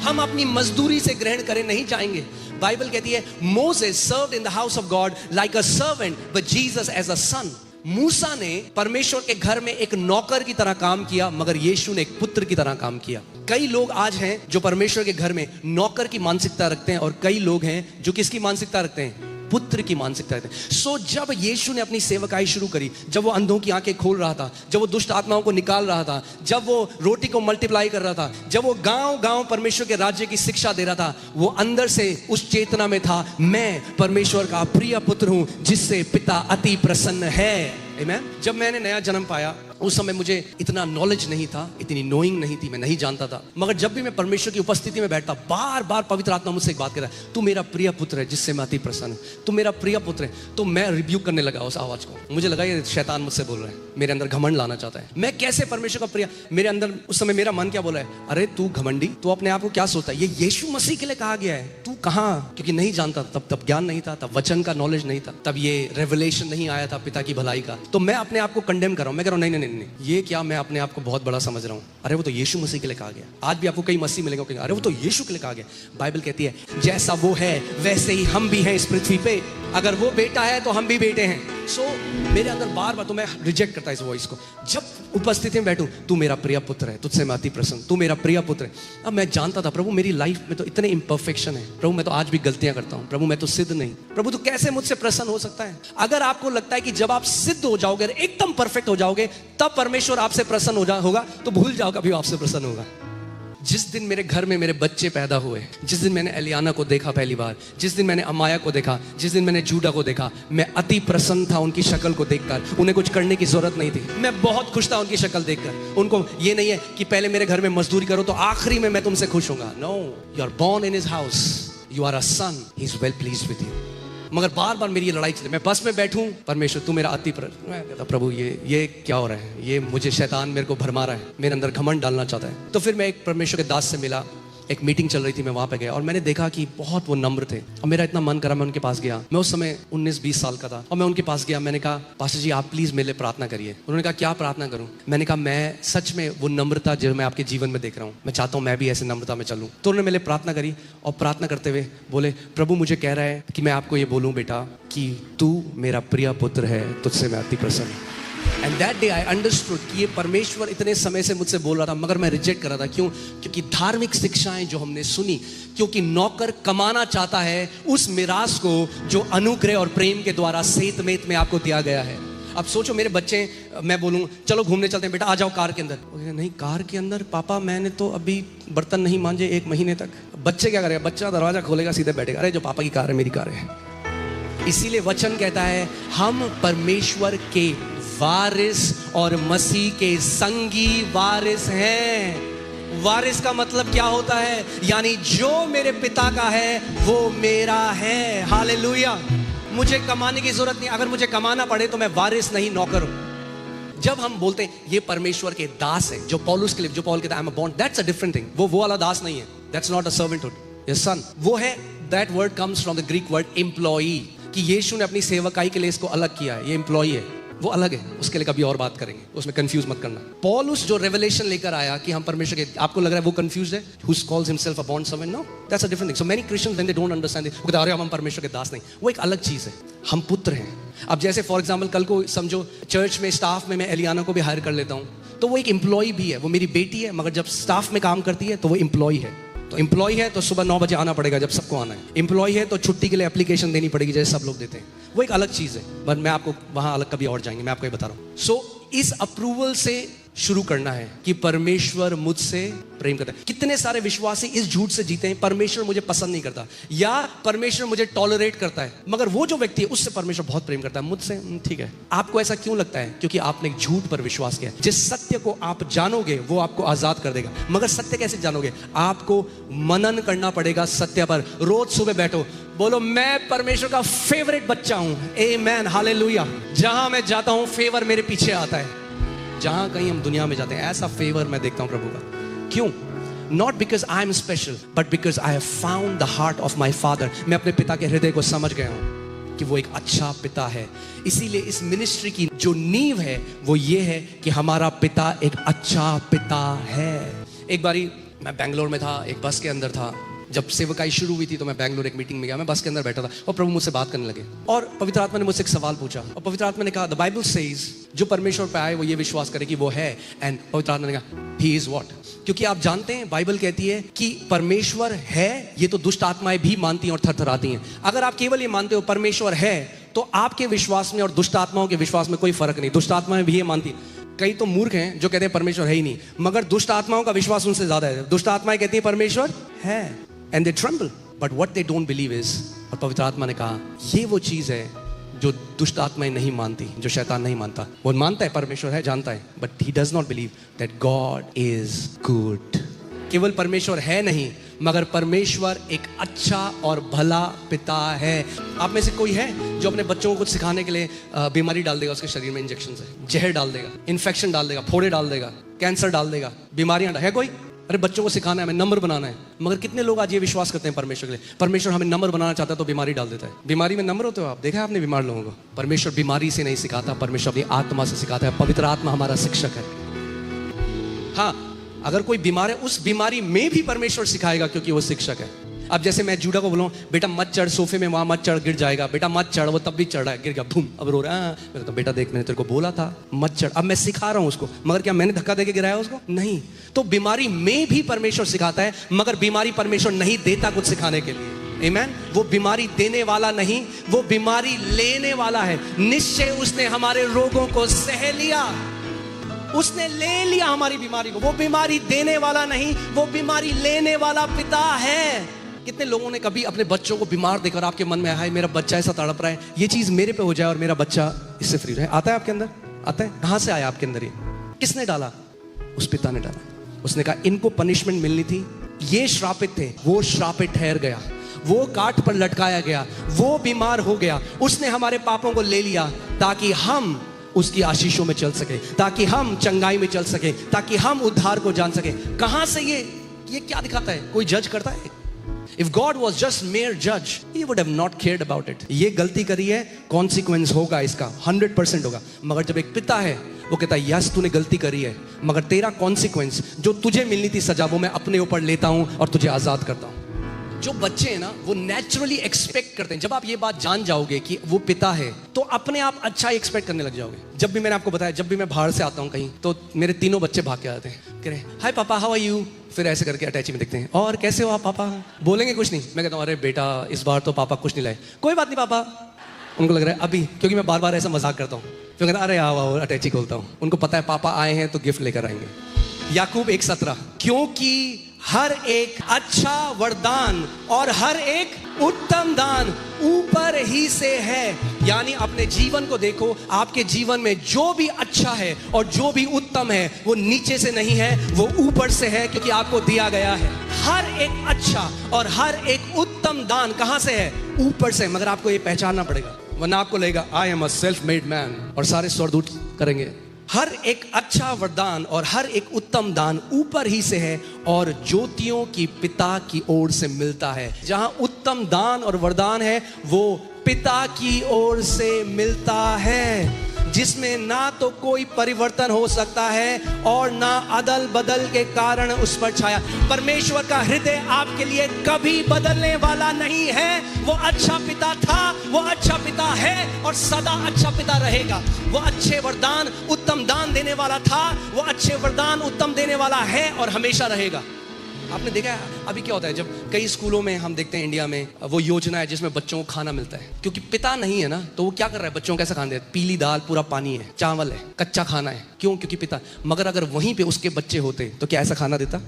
हम अपनी मजदूरी से ग्रहण करें नहीं जाएंगे। बाइबल कहती है Moses served in the house of God like a servant, but Jesus as a son. मूसा ने परमेश्वर के घर में एक नौकर की तरह काम किया, मगर यीशु ने एक पुत्र की तरह काम किया। कई लोग आज हैं जो परमेश्वर के घर में नौकर की मानसिकता रखते हैं, और कई लोग हैं जो किसकी मानसिकता रखते हैं? पुत्र की मानसिकता रखते हैं। सो जब यीशु ने अपनी सेवकाई शुरू करी, जब वो अंधों की आंखें खोल रहा था, जब वो दुष्ट आत्माओं को निकाल रहा था, जब वो रोटी को मल्टीप्लाई कर रहा था, जब वो गांव गांव परमेश्वर के राज्य की शिक्षा दे रहा था, वो अंदर से उस चेतना में था, मैं परमेश्वर का प्रिय पुत्र हूं जिससे पिता अति प्रसन्न है। आमीन। जब मैंने नया जन्म पाया, उस समय मुझे इतना नॉलेज नहीं था, इतनी नोइंग नहीं थी, मैं नहीं जानता था। मगर जब भी मैं परमेश्वर की उपस्थिति में बैठता, बार बार पवित्र आत्मा मुझसे एक बात कह रहा है, तू मेरा प्रिय पुत्र है जिससे मैं अति प्रसन्न हूं, तू मेरा प्रिय पुत्र है। तो मैं रिब्यूक करने लगा उस आवाज को। मुझे लगा ये शैतान मुझसे बोल रहा है, मेरे अंदर घमंड लाना चाहता है। मैं कैसे परमेश्वर का प्रिय? मेरे अंदर उस समय मेरा मन क्या बोला है? अरे तू घमंडी, तू अपने आप को क्या सोचता है? ये यीशु मसीह के लिए कहा गया है, तू कहाँ? क्योंकि नहीं जानता, तब ज्ञान नहीं था, तब वचन का नॉलेज नहीं था, तब ये रेवलेशन नहीं आया था पिता की भलाई का। तो मैं अपने आप को कंडेम कर रहा हूं। मैं कह रहा हूं नहीं, ये क्या, मैं अपने आप को बहुत बड़ा समझ रहा हूं। अरे वो तो यीशु मसीह के लिए कहा गया। आज भी आपको कई मसीह मिलेंगे, अरे वो तो यीशु के लिए कहा गया। बाइबल कहती है जैसा वो है वैसे ही हम भी हैं इस पृथ्वी पे। अगर वो बेटा है तो हम भी बेटे हैं। सो मेरे अंदर बार बार, तो मैं रिजेक्ट करता इस वॉइस को। जब उपस्थिति में बैठूं, तू मेरा प्रिय पुत्र है, तुझसे मैं अति प्रसन्न, तू मेरा प्रिय पुत्र है। अब मैं जानता था प्रभु मेरी लाइफ में तो इतने इम्परफेक्शन है, प्रभु मैं तो आज भी गलतियां करता हूं, प्रभु मैं तो सिद्ध नहीं, प्रभु तो कैसे मुझसे प्रसन्न हो सकता है? अगर आपको लगता है कि जब आप सिद्ध हो जाओगे, एकदम परफेक्ट हो जाओगे, तब परमेश्वर आपसे प्रसन्न होगा, तो भूल जाओ कभी आपसे प्रसन्न होगा। जिस दिन मेरे घर में मेरे बच्चे पैदा हुए, जिस दिन मैंने एलियाना को देखा पहली बार, जिस दिन मैंने अमाया को देखा, जिस दिन मैंने जूडा को देखा, मैं अति प्रसन्न था उनकी शक्ल को देखकर। उन्हें कुछ करने की जरूरत नहीं थी, मैं बहुत खुश था उनकी शक्ल देखकर। उनको ये नहीं है कि पहले मेरे घर में मजदूरी करो तो आखिरी में मैं तुमसे खुश होऊंगा। No, you are born in his house, you are a son, he is well pleased with you. मगर बार बार मेरी ये लड़ाई चले, मैं बस में बैठूं, परमेश्वर तू मेरा अति मैं कहता प्रभु ये क्या हो रहा है? ये मुझे शैतान मेरे को भरमा रहा है, मेरे अंदर घमंड डालना चाहता है। तो फिर मैं एक परमेश्वर के दास से मिला, एक मीटिंग चल रही थी, मैं वहां पे गया और मैंने देखा कि बहुत वो नम्र थे और मेरा इतना मन करा, मैं उनके पास गया। मैं उस समय 19-20 साल का था और मैं उनके पास गया। मैंने कहा पास्टर जी आप प्लीज मेरे लिए प्रार्थना करिए। उन्होंने कहा क्या प्रार्थना करूं? मैंने कहा मैं सच में वो नम्रता जो मैं आपके जीवन में देख रहा हूं, मैं चाहता हूं मैं भी ऐसे नम्रता में चलूं। तो उन्होंने मेरे लिए प्रार्थना करी और प्रार्थना करते हुए बोले प्रभु मुझे कह रहा है कि मैं आपको ये बोलूं बेटा कि तू मेरा प्रिय पुत्र है, तुझसे मैं अति प्रसन्न हूं। And that day I understood कि ये परमेश्वर इतने समय से मुझसे बोल रहा था, मगर मैं रिजेक्ट कर रहा था। क्यों? क्योंकि धार्मिक शिक्षाएं जो हमने सुनी, क्योंकि नौकर कमाना चाहता है उस मिरास को जो अनुग्रह और प्रेम के द्वारा सेतमेत में आपको दिया गया है। अब सोचो मेरे बच्चे, मैं बोलूं चलो घूमने चलते हैं, बेटा आ जाओ कार के अंदर। नहीं कार के अंदर पापा, मैंने तो अभी बर्तन नहीं मांजे 1 महीने तक। बच्चे क्या करेगा? बच्चा दरवाजा खोलेगा, सीधे बैठेगा, अरे जो पापा की कार है मेरी कार है। इसीलिए वचन कहता है हम परमेश्वर के वारिस और मसीह के संगी वारिस हैं। वारिस का मतलब क्या होता है? यानी जो मेरे पिता का है वो मेरा है। हालेलुया। मुझे कमाने की जरूरत नहीं, अगर मुझे कमाना पड़े तो मैं वारिस नहीं नौकर हूं। जब हम बोलते हैं ये परमेश्वर के दास है, जो पौलुस के लिए, जो पौल कहता है I am a bond, that's a different thing. वो वाला दास नहीं है, दैट्स नॉट अ सर्वेंटहुड, ये सन वो है। That word comes from the Greek word employee, कि यीशु ने अपनी सेवकाई के लिए इसको अलग किया है, ये एम्प्लॉई है। वो अलग है, उसके लिए कभी और बात करेंगे, उसमें कंफ्यूज मत करना। पौलुस जो रेवलेशन लेकर आया कि हम परमेश्वर के, आपको लग रहा है वो कंफ्यूज है, who calls himself a bond servant? No, that's a different thing. So many Christians when they don't understand it, वो कहते हैं अरे हम परमेश्वर के दास नहीं, वो एक अलग चीज है, हम पुत्र हैं। अब जैसे फॉर एग्जाम्पल कल को समझो चर्च में स्टाफ में मैं एलियाना को भी हायर कर लेता हूँ, तो वो एक एम्प्लॉय भी है, वो मेरी बेटी है, मगर जब स्टाफ में काम करती है तो वो एम्प्लॉय है। तो एम्प्लॉय है तो सुबह 9 बजे आना पड़ेगा जब सबको आना है, एम्प्लॉय है तो छुट्टी के लिए एप्लीकेशन देनी पड़ेगी जैसे सब लोग देते हैं, वो एक अलग चीज़ है। बट मैं आपको वहाँ अलग कभी और जाएंगे, मैं आपको ये बता रहा हूँ। सो इस अप्रूवल से शुरू करना है कि परमेश्वर मुझसे प्रेम करता है। कितने सारे विश्वासी इस झूठ से जीते हैं, परमेश्वर मुझे पसंद नहीं करता या परमेश्वर मुझे टॉलरेट करता है, मगर वो जो व्यक्ति है उससे परमेश्वर बहुत प्रेम करता है, मुझसे ठीक है। आपको ऐसा क्यों लगता है? क्योंकि आपने एक झूठ पर विश्वास किया। जिस सत्य को आप जानोगे वो आपको आजाद कर देगा, मगर सत्य कैसे जानोगे? आपको मनन करना पड़ेगा सत्य पर। रोज सुबह बैठो, बोलो मैं परमेश्वर का फेवरेट बच्चा हूं, आमेन, हालेलुया। जहां मैं जाता हूं फेवर मेरे पीछे आता है, जहां कहीं हम दुनिया में जाते हैं ऐसा फेवर मैं देखता हूं प्रभु का। क्यों? Not because I am special but because I have found the heart of my father. मैं अपने पिता के हृदय को समझ गया हूं कि वो एक अच्छा पिता है। इसीलिए इस मिनिस्ट्री की जो नींव है वो ये है कि हमारा पिता एक अच्छा पिता है। एक बारी मैं बैंगलोर में था, एक बस के अंदर था, जब सेवकाई शुरू हुई थी तो मैं बैंगलोर एक मीटिंग में गया, मैं बस के अंदर बैठा था और प्रभु मुझसे बात करने लगे और पवित्र आत्मा ने मुझसे एक सवाल पूछा और पवित्र आत्मा ने कहा द बाइबल सेज जो परमेश्वर पे आए वो ये विश्वास करे कि वो है, एंड पवित्र आत्मा ने कहा ही इज व्हाट। क्योंकि आप जानते हैं बाइबल कहती है कि परमेश्वर है, ये तो दुष्ट आत्माएं भी मानती हैं और थरथराती हैं। अगर आप केवल ये मानते हो परमेश्वर है तो आपके विश्वास में और दुष्ट आत्माओं के विश्वास में कोई फर्क नहीं। दुष्ट आत्माएं भी ये मानती हैं। कई तो मूर्ख हैं जो कहते हैं परमेश्वर है ही नहीं, मगर दुष्ट आत्माओं का विश्वास उनसे ज्यादा है। दुष्ट आत्माएं कहती हैं परमेश्वर है, and they tremble, but what they don't believe is, और पवित्र आत्मा ने कहा ये वो चीज है जो दुष्ट आत्माएं नहीं मानती, जो शैतान नहीं मानता। वो मानता है परमेश्वर है, जानता है, but he does not believe that God is good। केवल परमेश्वर है नहीं, मगर परमेश्वर एक अच्छा और भला पिता है। आप में से कोई है जो अपने बच्चों को कुछ सिखाने के लिए बीमारी डाल देगा उसके शरीर में, इंजेक्शन से जहर डाल देगा, इन्फेक्शन डाल देगा, फोड़े डाल देगा, कैंसर डाल देगा, बीमारियां है कोई? अरे बच्चों को सिखाना है, हमें नंबर बनाना है। मगर कितने लोग आज ये विश्वास करते हैं परमेश्वर के लिए, परमेश्वर हमें नंबर बनाना चाहता है तो बीमारी डाल देता है। बीमारी में नंबर होते हो आप, देखा है आपने बीमार लोगों को? परमेश्वर बीमारी से नहीं सिखाता, परमेश्वर अपनी आत्मा से सिखाता है। पवित्र आत्मा हमारा शिक्षक है। हाँ, अगर कोई बीमार है उस बीमारी में भी परमेश्वर सिखाएगा क्योंकि वो शिक्षक है। अब जैसे मैं जूडा को बोलूं बेटा मत चढ़ सोफे में, वहां मत चढ़, गिर जाएगा, बेटा मत चढ़, वो तब भी चढ़ रहा है, गिर गया, बूम, अब रो रहा है। मैं तो बेटा देख मैंने तेरे को बोला था मत चढ़। अब मैं सिखा रहा हूं उसको, मगर क्या मैंने धक्का देके गिराया उसको? नहीं। तो बीमारी में भी परमेश्वर सिखाता है, मगर बीमारी परमेश्वर नहीं देता कुछ सिखाने के लिए। आमेन। वो बीमारी देने वाला नहीं, वो बीमारी लेने वाला है। निश्चय उसने हमारे रोगों को सह लिया, उसने ले लिया हमारी बीमारी को। वो बीमारी देने वाला नहीं, वो बीमारी लेने वाला पिता है। कितने लोगों ने कभी अपने बच्चों को बीमार देखकर आपके मन में आया मेरा बच्चा ऐसा तड़प रहा है, ये चीज मेरे पे हो जाए और मेरा बच्चा इससे फ्री रहे? आता है आपके अंदर? आता है? कहां से आया आपके अंदर ये? किसने डाला? उस पिता ने डाला। उसने कहा इनको पनिशमेंट मिलनी थी, ये श्रापित थे, वो श्रापित ठहर गया, वो काट पर लटकाया गया, वो बीमार हो गया, उसने हमारे पापों को ले लिया ताकि हम उसकी आशीषों में चल सके, ताकि हम चंगाई में चल सके, ताकि हम उद्धार को जान सके। कहां से ये क्या दिखाता है? कोई जज करता है? If God was just mere judge, He would have not cared about it. ये गलती करी है, consequence होगा इसका, 100% होगा। मगर जब एक पिता है वो कहता है यस तूने गलती करी है, मगर तेरा consequence जो तुझे मिलनी थी सजा वो मैं अपने ऊपर लेता हूं और तुझे आजाद करता हूं। जो बच्चे हैं ना वो नेचुरली एक्सपेक्ट करते हैं। जब आप ये बात जान जाओगे कि वो पिता है तो अपने आप अच्छा एक्सपेक्ट करने लग जाओगे। जब भी मैंने आपको बताया, जब भी मैं बाहर से आता हूँ कहीं तो मेरे तीनों बच्चे भाग के आते हैं, कह रहे हाय पापा हाउ आर यू, फिर ऐसे करके अटैची में देखते हैं और कैसे हो आप पापा, बोलेंगे कुछ नहीं। मैं कहता हूँ अरे बेटा इस बार तो पापा कुछ नहीं लाए। कोई बात नहीं पापा। उनको लग रहा है अभी, क्योंकि मैं बार बार ऐसा मजाक करता हूँ, फिर कहता अरे आओ अटैची खोलता हूँ। उनको पता है पापा आए हैं तो गिफ्ट लेकर आएंगे। याकूब 1:17, क्योंकि हर एक अच्छा वरदान और हर एक उत्तम दान ऊपर ही से है। यानी अपने जीवन को देखो, आपके जीवन में जो भी अच्छा है और जो भी उत्तम है वो नीचे से नहीं है, वो ऊपर से है, क्योंकि आपको दिया गया है। हर एक अच्छा और हर एक उत्तम दान कहां से है? ऊपर से। मगर आपको ये पहचानना पड़ेगा, वरना आपको लगेगा I am a self made man और सारे स्वर्गदूत करेंगे। हर एक अच्छा वरदान और हर एक उत्तम दान ऊपर ही से है और ज्योतियों की पिता की ओर से मिलता है। जहां उत्तम दान और वरदान है वो पिता की ओर से मिलता है। जिसमें ना तो कोई परिवर्तन हो सकता है और ना अदल बदल के कारण उस पर छाया। परमेश्वर का हृदय आपके लिए कभी बदलने वाला नहीं है। वो अच्छा पिता था, वो अच्छा पिता है और सदा अच्छा पिता रहेगा। वो अच्छे वरदान, उत्तम दान देने वाला था, वो अच्छे वरदान उत्तम देने वाला है और हमेशा रहेगा। आपने देखा है अभी क्या होता है, जब कई स्कूलों में हम देखते हैं इंडिया में वो योजना है जिसमें बच्चों को खाना मिलता है, क्योंकि पिता नहीं है ना, तो वो क्या कर रहा है, बच्चों को कैसा खाना देता है, पीली दाल, पूरा पानी है, चावल है, कच्चा खाना है। क्यों? क्योंकि पिता। मगर अगर वहीं पे उसके बच्चे होते तो क्या ऐसा खाना देता?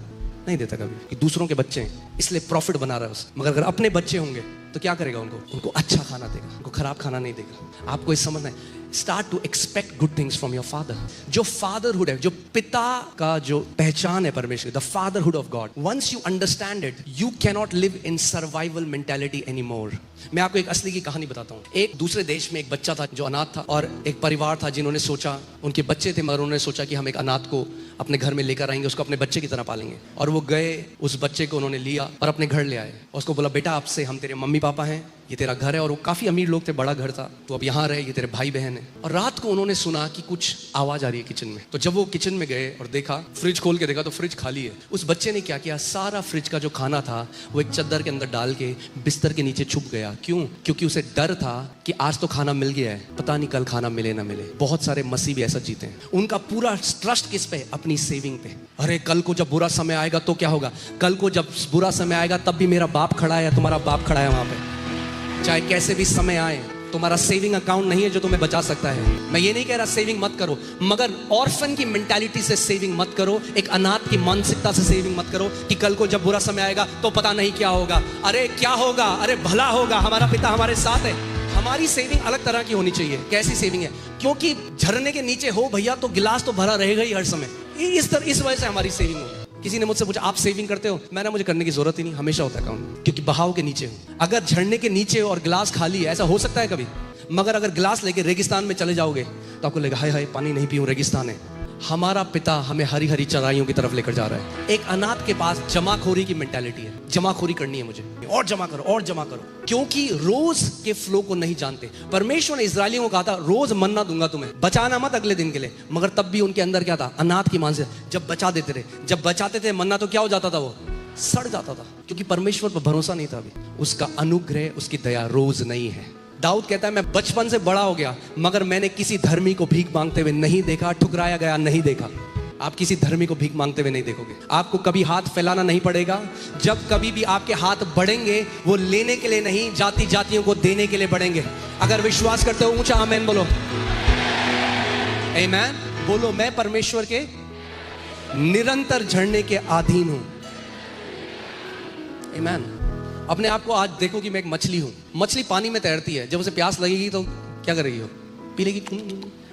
नहीं देता कभी, कि दूसरों के बच्चे हैं इसलिए प्रॉफिट बना रहा है उससे। मगर अगर अपने बच्चे होंगे तो क्या करेगा? उनको अच्छा खाना देगा, उनको खराब खाना नहीं देगा। आपको ये समझना है। Start to expect good things from your father. जो fatherhood है, जो पिता का जो पहचान है परमेश्वर, the fatherhood of God. Once you understand it, you cannot live in survival mentality anymore. मैं आपको एक असली की कहानी बताता हूँ। एक दूसरे देश में एक बच्चा था जो अनाथ था, और एक परिवार था जिन्होंने सोचा, उनके बच्चे थे मगर उन्होंने सोचा कि हम एक अनाथ को अपने घर में लेकर आएंगे, उसको अपने बच्चे की तरह पालेंगे। और वो गए, उस बच्चे को उन्होंने लिया और अपने घर ले आए। उसको बोला, बेटा आपसे हम तेरे मम्मी पापा हैं, ये तेरा घर है। और वो काफ़ी अमीर लोग थे, बड़ा घर था, तो अब यहाँ रहे, ये तेरे भाई बहन है। और रात को उन्होंने सुना कि कुछ आवाज़ आ रही है किचन में। तो जब वो किचन में गए और देखा, फ्रिज खोल के देखा तो फ्रिज खाली है। उस बच्चे ने क्या किया, सारा फ्रिज का जो खाना था वो एक चद्दर के अंदर डाल के बिस्तर के नीचे छुप गया। क्यों? क्योंकि उसे डर था कि आज तो खाना मिल गया है, पता नहीं कल खाना मिले ना मिले। बहुत सारे मसीह भी ऐसा जीते हैं। उनका पूरा ट्रस्ट किस पे? अपनी सेविंग पे। अरे कल को जब बुरा समय आएगा तो क्या होगा, कल को जब बुरा समय आएगा तब भी मेरा बाप खड़ा है या तुम्हारा बाप खड़ा है वहां पे। चाहे कैसे भी समय आए, तुम्हारा सेविंग अकाउंट नहीं है जो तुम्हें बचा सकता है। मैं ये नहीं कह रहा सेविंग मत करो, मगर ऑर्फन की मेंटालिटी से सेविंग मत करो, एक अनाथ की मानसिकता से सेविंग मत करो कि कल को जब बुरा समय आएगा तो पता नहीं क्या होगा। अरे क्या होगा? अरे भला होगा, हमारा पिता हमारे साथ है। हमारी सेविंग अलग तरह की होनी चाहिए। कैसी सेविंग है? क्योंकि झरने के नीचे हो भैया तो गिलास तो भरा रहेगा ही हर समय। इस वजह से हमारी सेविंग हो। किसी ने मुझसे पूछा, आप सेविंग करते हो? मैंने, मुझे करने की जरूरत ही नहीं, हमेशा होता है काम, क्योंकि बहाव के नीचे हूं। अगर झरने के नीचे हो और गिलास खाली है, ऐसा हो सकता है कभी? मगर अगर गिलास लेके रेगिस्तान में चले जाओगे तो आपको लगेगा, हाय हाय पानी नहीं पीऊं, रेगिस्तान है। हमारा पिता हमें हरी हरी चराइयों की तरफ लेकर जा रहा है। एक अनाथ के पास जमाखोरी की मेंटालिटी है, जमाखोरी करनी है मुझे, और जमा करो और जमा करो, क्योंकि रोज के फ्लो को नहीं जानते। परमेश्वर ने इस्राएलियों को कहा था, रोज मन्ना दूंगा तुम्हें, बचाना मत अगले दिन के लिए। मगर तब भी उनके अंदर क्या था? अनाथ की मानसिकता। जब बचा देते रहे, जब बचाते थे मन्ना तो क्या हो जाता था? वो सड़ जाता था, क्योंकि परमेश्वर पर भरोसा नहीं था। अभी उसका अनुग्रह, उसकी दया रोज नहीं है। दाऊद कहता है, मैं बचपन से बड़ा हो गया मगर मैंने किसी धर्मी को भीख मांगते हुए नहीं देखा, ठुकराया गया नहीं देखा। आप किसी धर्मी को भीख मांगते हुए नहीं देखोगे। आपको कभी हाथ फैलाना नहीं पड़ेगा। जब कभी भी आपके हाथ बढ़ेंगे वो लेने के लिए नहीं, जाति जातियों को देने के लिए बढ़ेंगे। अगर विश्वास करते हो ऊंचा आमेन बोलो। आमेन बोलो। मैं परमेश्वर के निरंतर झरने के अधीन हूं। आमेन। अपने आप को आज देखो कि मैं एक मछली हूं। मछली पानी में तैरती है, जब उसे प्यास लगेगी तो क्या करेगी? वो पी लेगी।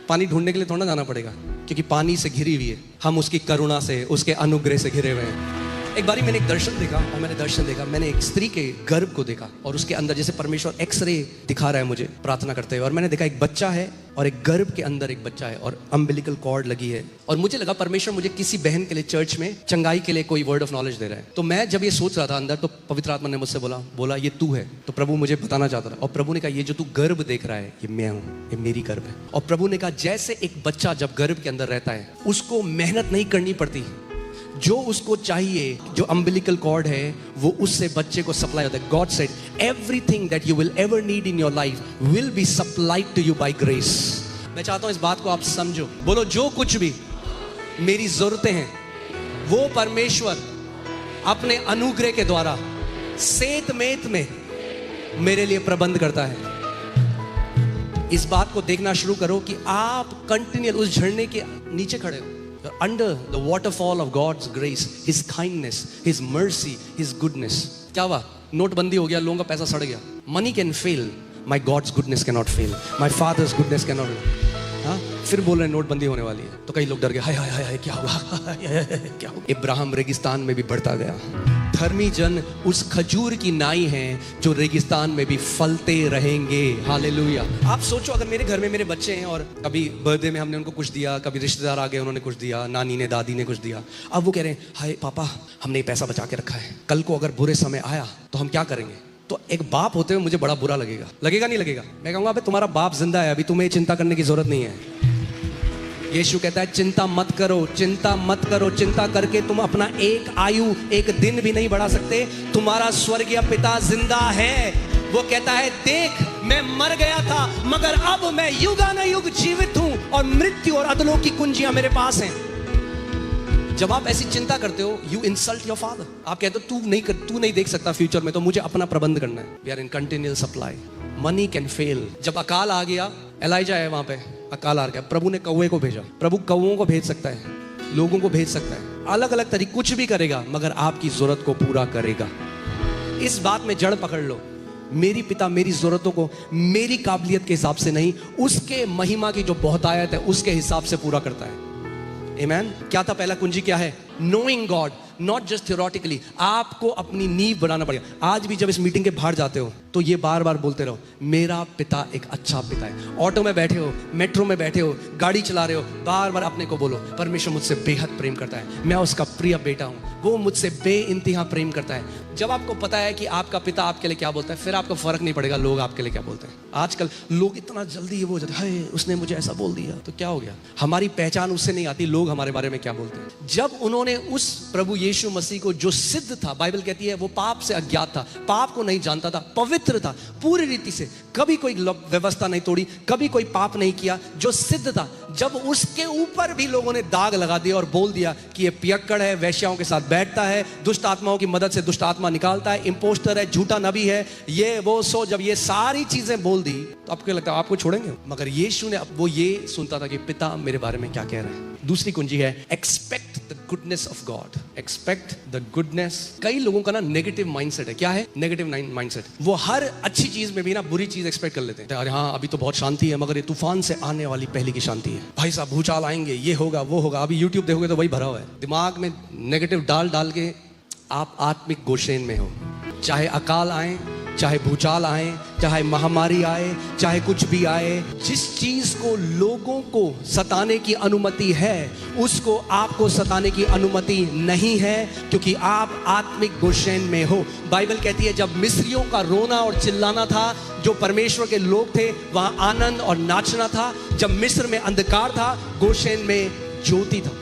पानी ढूंढने के लिए थोड़ा जाना पड़ेगा, क्योंकि पानी से घिरी हुई है। हम उसकी करुणा से, उसके अनुग्रह से घिरे हुए हैं। एक बारी मैंने एक दर्शन देखा, और मैंने दर्शन देखा, मैंने एक स्त्री के गर्भ को देखा, और उसके अंदर जैसे परमेश्वर एक्सरे दिखा रहा है मुझे प्रार्थना करते हुए, और मैंने देखा एक बच्चा है और एक गर्भ के अंदर एक बच्चा है और अम्बिलिकल कॉर्ड लगी है। और मुझे लगा परमेश्वर मुझे किसी बहन के लिए चर्च में चंगाई के लिए कोई वर्ड ऑफ नॉलेज दे रहा है। तो मैं जब ये सोच रहा था अंदर, तो पवित्र आत्मा ने मुझसे बोला ये तू है। तो प्रभु मुझे बताना चाहता था, और प्रभु ने कहा ये जो तू गर्भ देख रहा है ये मैं हूँ, ये मेरी गर्भ है। और प्रभु ने कहा जैसे एक बच्चा जब गर्भ के अंदर रहता है उसको मेहनत नहीं करनी पड़ती, जो उसको चाहिए, जो अम्बिलिकल कॉर्ड है वो उससे बच्चे को सप्लाई होता है। God said everything that you will ever need in your life will be supplied to you by grace. मैं चाहता हूं इस बात को आप समझो। बोलो, जो कुछ भी मेरी जरूरतें हैं वो परमेश्वर अपने अनुग्रह के द्वारा सेत मेत में मेरे लिए प्रबंध करता है। इस बात को देखना शुरू करो कि आप कंटिन्यूअस उस झरने के नीचे खड़े हो, under the waterfall of God's grace, His kindness, His mercy, His goodness। क्या हुआ? नोटबंदी हो गया, लोगों का पैसा सड़ गया। Money can fail, my God's goodness cannot fail, my Father's goodness cannot fail। हाँ, फिर बोल रहे हैं नोटबंदी होने वाली है, तो कई लोग डर गए, हाय हाय हाय क्या होगा, क्या होगा। इब्राहिम रेगिस्तान में भी बढ़ता गया। धर्मी जन उस खजूर की नाई हैं जो रेगिस्तान में भी फलते रहेंगे। हालेलुया। आप सोचो, अगर मेरे घर में मेरे बच्चे हैं और कभी बर्थडे में हमने उनको कुछ दिया, कभी रिश्तेदार आ गए उन्होंने कुछ दिया, नानी ने दादी ने कुछ दिया, अब वो कह रहे हैं हाय पापा हमने ये पैसा बचा के रखा है, कल को अगर बुरे समय आया तो हम क्या करेंगे? तो एक बाप होते हुए मुझे बड़ा बुरा लगेगा। लगेगा नहीं लगेगा? मैं कहूँगा अबे तुम्हारा बाप जिंदा है, अभी तुम्हें चिंता करने की जरूरत नहीं है। यीशु कहता है चिंता मत करो, चिंता मत करो। चिंता करके तुम अपना एक आयु, एक दिन भी नहीं बढ़ा सकते। तुम्हारा स्वर्गीय पिता जिंदा है। वो कहता है देख, मैं मर गया था मगर अब मैं युगानुयुग जीवित हूं और मृत्यु और अधोलोक की कुंजियां मेरे पास हैं। जब आप ऐसी चिंता करते हो, यू इंसल्ट योर फादर। आप कहते हो तू नहीं देख सकता फ्यूचर में, तो मुझे अपना प्रबंध करना है। We are in continual supply. Money can fail. जब अकाल आ गया, एलाइजा है वहां पे, अकाल आ गया, प्रभु ने कौवे को भेजा। प्रभु कौवों को भेज सकता है, लोगों को भेज सकता है, अलग अलग तरीके, कुछ भी करेगा, मगर आपकी जरूरत को पूरा करेगा। इस बात में जड़ पकड़ लो। मेरी पिता मेरी जरूरतों को मेरी काबिलियत के हिसाब से नहीं, उसके महिमा की जो बहुतायत है उसके हिसाब से पूरा करता है। आमेन। क्या था पहला कुंजी, क्या है? Knowing God, not just theoretically. आपको अपनी नींव बनाना पड़ेगा। आज भी जब इस मीटिंग के बाहर जाते हो तो ये बार बार बोलते रहो, मेरा पिता एक अच्छा पिता है। ऑटो में बैठे हो, मेट्रो में बैठे हो, गाड़ी चला रहे हो, बार बार अपने को बोलो, परमेश्वर मुझसे बेहद प्रेम करता है, मैं उसका प्रिय बेटा हूं, वो मुझसे बेइंतहा प्रेम करता है। जब आपको पता है कि आपका पिता आपके लिए क्या बोलता है, फिर आपको फर्क नहीं पड़ेगा लोग आपके लिए क्या बोलते हैं। आजकल लोग इतना जल्दी वो हो जाते हैं, उसने मुझे ऐसा बोल दिया तो क्या हो गया। हमारी पहचान उससे नहीं आती, लोग हमारे बारे में क्या बोलते हैं। जब उन्होंने उस प्रभु यीशु मसीह को, जो सिद्ध था, बाइबल कहती है वो पाप से अज्ञात था, पाप को नहीं जानता था, पवित्र था पूरी रीति से, कभी कोई व्यवस्था नहीं तोड़ी, कभी कोई पाप नहीं किया, जो सिद्ध था, जब उसके ऊपर भी लोगों ने दाग लगा दिया और बोल दिया कि ये पियक्कड़ है, वेश्याओं के साथ बैठता है, दुष्ट आत्माओं की मदद से दुष्ट आत्मा निकालता है, इंपोस्टर है, झूठा नबी है, ये वो सो, जब ये सारी चीजें बोल दी तो आपको लगता है आपको छोड़ेंगे? मगर यीशु ने, वो ये सुनता था कि पिता मेरे बारे में क्या कह रहा है। दूसरी कुंजी है expect the goodness of God. Expect the goodness. कई लोगों का ना नेगेटिव माइंडसेट है। क्या है नेगेटिव माइंडसेट? वो हर अच्छी चीज में भी ना बुरी चीज एक्सपेक्ट कर लेते हैं। अरे हाँ अभी तो बहुत शांति है, मगर ये तूफान से आने वाली पहले की शांति है। भाई साहब भूचाल आएंगे, ये होगा वो होगा। अभी यूट्यूब देखोगे तो वही भरा हुआ है। दिमाग में नेगेटिव डाल के आप आत्मिक गोशेन में हो। चाहे अकाल आए, चाहे भूचाल आए, चाहे महामारी आए, चाहे कुछ भी आए, जिस चीज को लोगों को सताने की अनुमति है उसको आपको सताने की अनुमति नहीं है, क्योंकि आप आत्मिक गोशेन में हो। बाइबल कहती है जब मिस्रियों का रोना और चिल्लाना था, जो परमेश्वर के लोग थे वहां आनंद और नाचना था। जब मिस्र में अंधकार था, गोशेन में ज्योति था।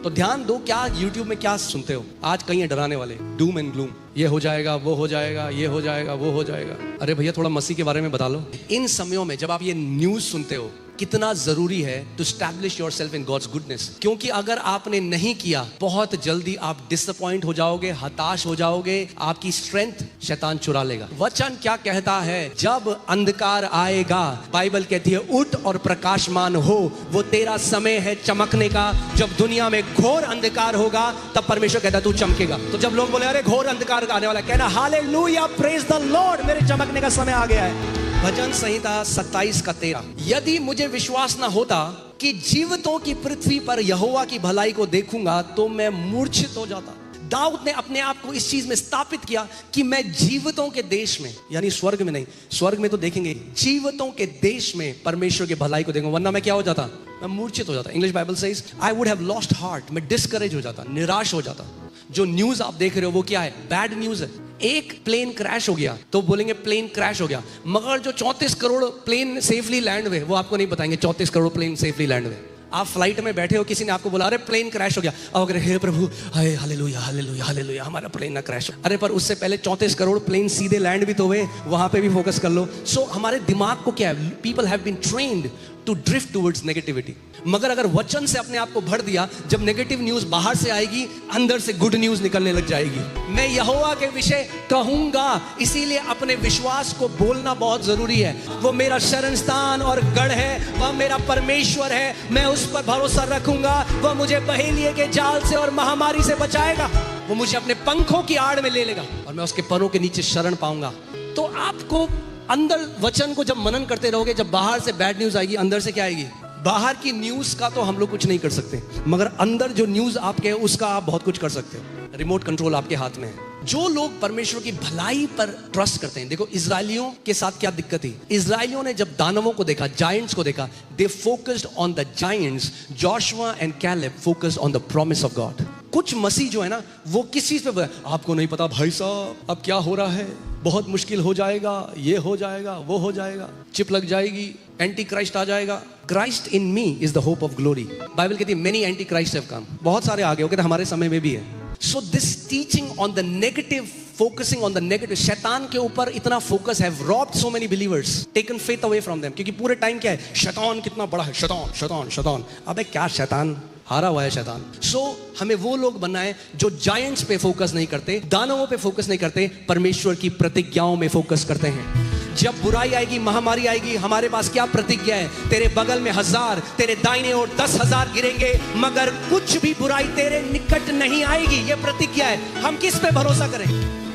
तो ध्यान दो, क्या यूट्यूब में क्या सुनते हो आज? कहीं डराने वाले, डूम एंड ग्लूम, ये हो जाएगा वो हो जाएगा, ये हो जाएगा वो हो जाएगा। अरे भैया थोड़ा मसीह के बारे में बता लो। इन समयों में जब आप ये न्यूज सुनते हो, कितना जरूरी है to establish yourself in God's goodness. क्योंकि अगर आपने नहीं किया, बहुत जल्दी आप डिसअपॉइंट हो जाओगे, हताश हो जाओगे, आपकी स्ट्रेंथ शैतान चुरा लेगा। वचन क्या कहता है? जब अंधकार आएगा, बाइबल कहती है उठ और प्रकाशमान हो, वो तेरा समय है चमकने का। जब दुनिया में घोर अंधकार होगा, तब परमेश्वर कहता तू चमकेगा। तो जब लोग बोले अरे घोर अंधकार आने वाला, कहना हालेलुया, प्रेज द लॉर्ड, मेरे चमकने का समय आ गया है। भजन संहिता 27:13। यदि मुझे विश्वास न होता कि जीवितों की पृथ्वी पर यहोवा की भलाई को देखूंगा तो मैं मूर्छित हो जाता। दाऊद ने अपने आप को इस चीज में स्थापित किया कि मैं जीवितों के देश में, यानी स्वर्ग में नहीं, स्वर्ग में तो देखेंगे, जीवितों के देश में परमेश्वर की भलाई को देखूंगा, वरना मैं क्या हो जाता? मैं मूर्छित हो जाता। English Bible says I would have lost heart. मैं डिस्करेज हो जाता, निराश हो जाता। जो न्यूज आप देख रहे हो वो क्या है? बैड न्यूज है। एक प्लेन क्रैश हो गया तो बोलेंगे प्लेन क्रैश हो गया, मगर जो 34 करोड़ प्लेन सेफली लैंड हुए वो आपको नहीं बताएंगे 34 करोड़ प्लेन सेफली लैंड हुए। आप फ्लाइट में बैठे हो, किसी ने आपको बोला अरे प्लेन क्रैश हो गया, अब अगर हे प्रभु हाय हालेलुया हालेलुया हालेलुया हमारा प्लेन ना क्रैश हो। अरे पर उससे पहले 34 करोड़ प्लेन सीधे लैंड भी तो हुए, वहां पे भी फोकस कर लो। सो हमारे दिमाग को क्या है? People have been trained to drift towards negativity. मगर अगर वचन से अपने आप को भर दिया, जब नेगेटिव न्यूज बाहर से आएगी, अंदर से गुड न्यूज निकलने लग जाएगी। मैं यहोवा के विषय कहूंगा, इसीलिए अपने विश्वास को बोलना बहुत जरूरी है। वो मेरा शरण स्थान और गढ़ है, वह मेरा परमेश्वर है, मैं उस पर भरोसा रखूंगा। वह मुझे बहेलिये के जाल से और महामारी से बचाएगा। वो मुझे अपने पंखों की आड़ में ले लेगा और मैं उसके परों के नीचे शरण पाऊंगा। तो आपको अंदर वचन को जब मनन करते रहोगे, जब बाहर से बैड न्यूज आएगी, अंदर से क्या आएगी? बाहर की न्यूज का तो हम लोग कुछ नहीं कर सकते, मगर अंदर जो न्यूज आपके है उसका आप बहुत कुछ कर सकते हो। रिमोट कंट्रोल आपके हाथ में है। जो लोग परमेश्वर की भलाई पर ट्रस्ट करते हैं, देखो इजराइलियों के साथ क्या दिक्कत थी। इजराइलियों ने जब दानवों को देखा, जायंट्स को देखा, they focused on the giants. Joshua and Caleb focused on the promise of God. कुछ मसीह जो है ना, वो किस चीज पे, आपको नहीं पता भाई साहब अब क्या हो रहा है, बहुत मुश्किल हो जाएगा, ये हो जाएगा वो हो जाएगा, चिप लग जाएगी, एंटी क्राइस्ट आ जाएगा। Christ in me is the hope of glory. Bible कहती है many anti Christ have come, बहुत सारे आ गए, वो कहते हमारे समय में भी है। So this teaching on the negative, focusing on the negative, शैतान के ऊपर इतना focus have robbed so many believers, taken faith away from them. क्योंकि पूरे टाइम क्या है, शैतान कितना बड़ा है, शैतान शैतान शैतान। अबे क्या शैतान, हारा हुआ है शैतान। सो हमें वो लोग बनना है जो जायंट्स पे फोकस नहीं करते, दानवों पे फोकस नहीं करते, परमेश्वर की प्रतिज्ञाओं में फोकस करते हैं। जब बुराई आएगी, महामारी आएगी, हमारे पास क्या प्रतिज्ञा है, तेरे बगल में 1000, तेरे दाहिने ओर 10,000 गिरेंगे, मगर कुछ भी बुराई तेरे निकट नहीं आएगी। ये प्रतिज्ञा है। हम किस पे भरोसा करें,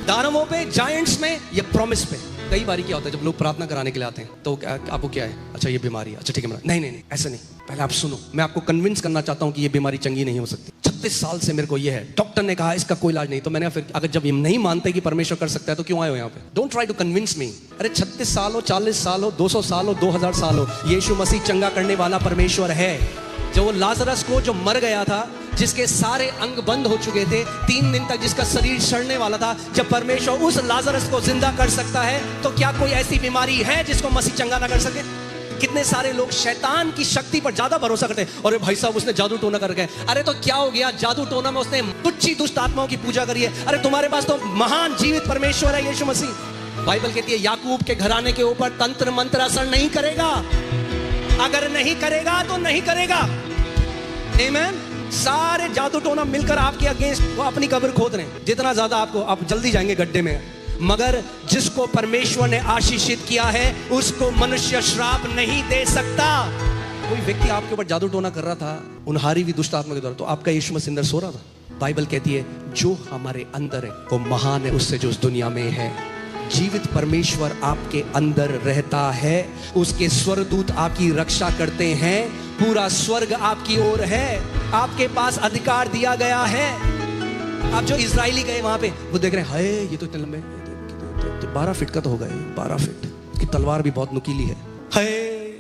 दानवों पे, जायंट्स में, या प्रॉमिस पे? कई बार क्या होता है जब लोग प्रार्थना कराने के लिए आते हैं तो आपको क्या है, अच्छा ये बीमारी है, अच्छा ठीक है, नहीं नहीं नहीं ऐसा नहीं, पहले आप सुनो, मैं आपको कन्विंस करना चाहता हूं कि ये बीमारी चंगी नहीं हो सकती। 36 साल से मेरे को ये है, डॉक्टर ने कहा इसका कोई इलाज नहीं। तो मैंने फिर अगर जब हम नहीं मानते कि परमेश्वर कर सकता है तो क्यों आए हो यहाँ पे? Don't try to convince me. अरे 36 साल हो, 40 साल हो, 200 साल हो, 2000 साल हो, यीशु मसीह चंगा करने वाला परमेश्वर है। जो वो लाजरस को जो मर गया था, जिसके सारे अंग बंद हो चुके थे, 3 दिन तक जिसका शरीर सड़ने वाला था, जब परमेश्वर उस लाजरस को जिंदा कर सकता है तो क्या कोई ऐसी बीमारी है जिसको मसीह चंगा ना कर सके? कितने सारे लोग शैतान की शक्ति पर ज्यादा भरोसा करते हैं। अरे भाई साहब उसने जादू टोना कर गए, अरे तो क्या हो गया, जादू टोना में उसने तुच्छी दुष्ट आत्माओं की पूजा करी है। अरे तुम्हारे पास तो महान जीवित परमेश्वर है यीशु मसीह। बाइबल कहती है याकूब के घराने के ऊपर तंत्र मंत्र असर नहीं करेगा। अगर नहीं करेगा तो नहीं करेगा। आमीन। सारे जादू टोना मिलकर आपके अगेंस्ट वो अपनी कब्र खोद रहे हैं। जितना ज्यादा आपको, आप जल्दी जाएंगे गड्ढे में। मगर जिसको परमेश्वर ने आशीषित किया है उसको मनुष्य श्राप नहीं दे सकता। कोई व्यक्ति आपके ऊपर जादू टोना कर रहा था, उन्हारी हुई दुष्ट आत्मा के द्वारा, तो आपका यीशु मसीह अंदर सो रहा था। बाइबल कहती है जो हमारे अंदर है वो महान है उससे जो उस दुनिया में है। जीवित परमेश्वर आपके अंदर रहता है, उसके स्वर्गदूत आपकी रक्षा करते हैं, पूरा स्वर्ग आपकी ओर है, आपके पास अधिकार दिया गया है। आप जो इजरायली गए वहां पे, वो देख रहे हैं हाय ये तो इतने लंबे, 12 फीट का तो होगा, 12 फीट की तलवार भी बहुत नुकीली है, हाय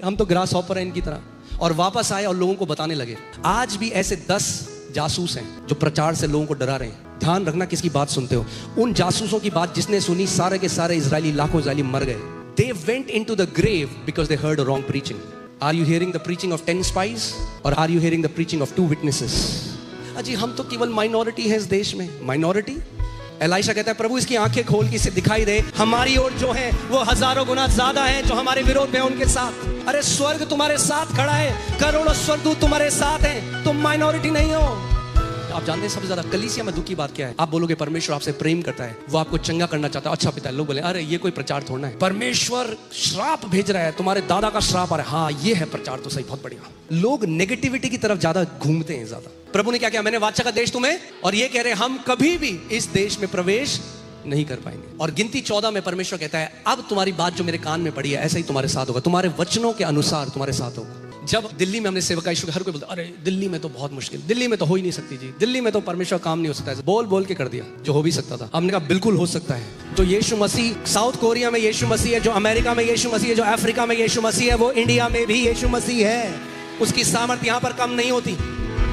हम तो ग्रास हॉपर हैं इनकी तरह। और वापस आए और लोगों को बताने लगे। आज भी ऐसे 10 जासूस हैं जो प्रचार से लोगों को डरा रहे हैं। ध्यान रखना किसकी बात सुनते हो। उन जासूसों की बात जिसने सुनी, सारे के सारे इजरायली, लाखों इजरायली मर गए। They went into the grave because they heard a wrong preaching. Are you hearing the preaching of 10 spies or are you hearing the preaching of 2 witnesses? अजी हम तो केवल माइनॉरिटी है इस देश में। माइनॉरिटी? एलाइशा कहता है प्रभु इसकी आंखें खोल के इसे दिखाई दे, हमारी ओर जो है वो हजारों गुना ज्यादा है जो हमारे विरोध में उनके साथ। अरे स्वर्ग तुम्हारे साथ खड़ा है, करोड़ों स्वर्गदूत तुम्हारे साथ हैं, तुम माइनॉरिटी नहीं हो। आप जानते हैं सबसे ज्यादा कलीसिया में दुख की बात क्या है? आप बोलोगे परमेश्वर आपसे प्रेम करता है, वो आपको चंगा करना चाहता है, अच्छा पिता है। लोग बोले अरे ये कोई प्रचार थोड़ा है, परमेश्वर श्राप भेज रहा है, तुम्हारे दादा का श्राप आ रहा है। हाँ ये है प्रचार तो सही, बहुत बढ़िया। लोग नेगेटिविटी की तरफ ज्यादा घूमते हैं ज्यादा। प्रभु ने क्या किया, मैंने वाचा का देश तुम्हें, और ये कह रहे हैं हम कभी भी इस देश में प्रवेश नहीं कर पाएंगे। और गिनती 14 में परमेश्वर कहता है अब तुम्हारी बात जो मेरे कान में पड़ी है ऐसा ही तुम्हारे साथ होगा, तुम्हारे वचनों के अनुसार तुम्हारे साथ होगा। जब दिल्ली में हमने सेवकाई शुरू, हर कोई बोलता अरे दिल्ली में तो बहुत मुश्किल, दिल्ली में तो हो ही नहीं सकती जी, दिल्ली में तो परमेश्वर काम नहीं हो सकता है। बोल बोल के कर दिया जो हो भी सकता था। हमने कहा बिल्कुल हो सकता है। जो यीशु मसीह साउथ कोरिया में यीशु मसीह है, जो अमेरिका में यीशु मसीह है, जो अफ्रीका में यीशु मसीह है, वो इंडिया में भी यीशु मसीह है। उसकी सामर्थ्य यहाँ पर कम नहीं होती।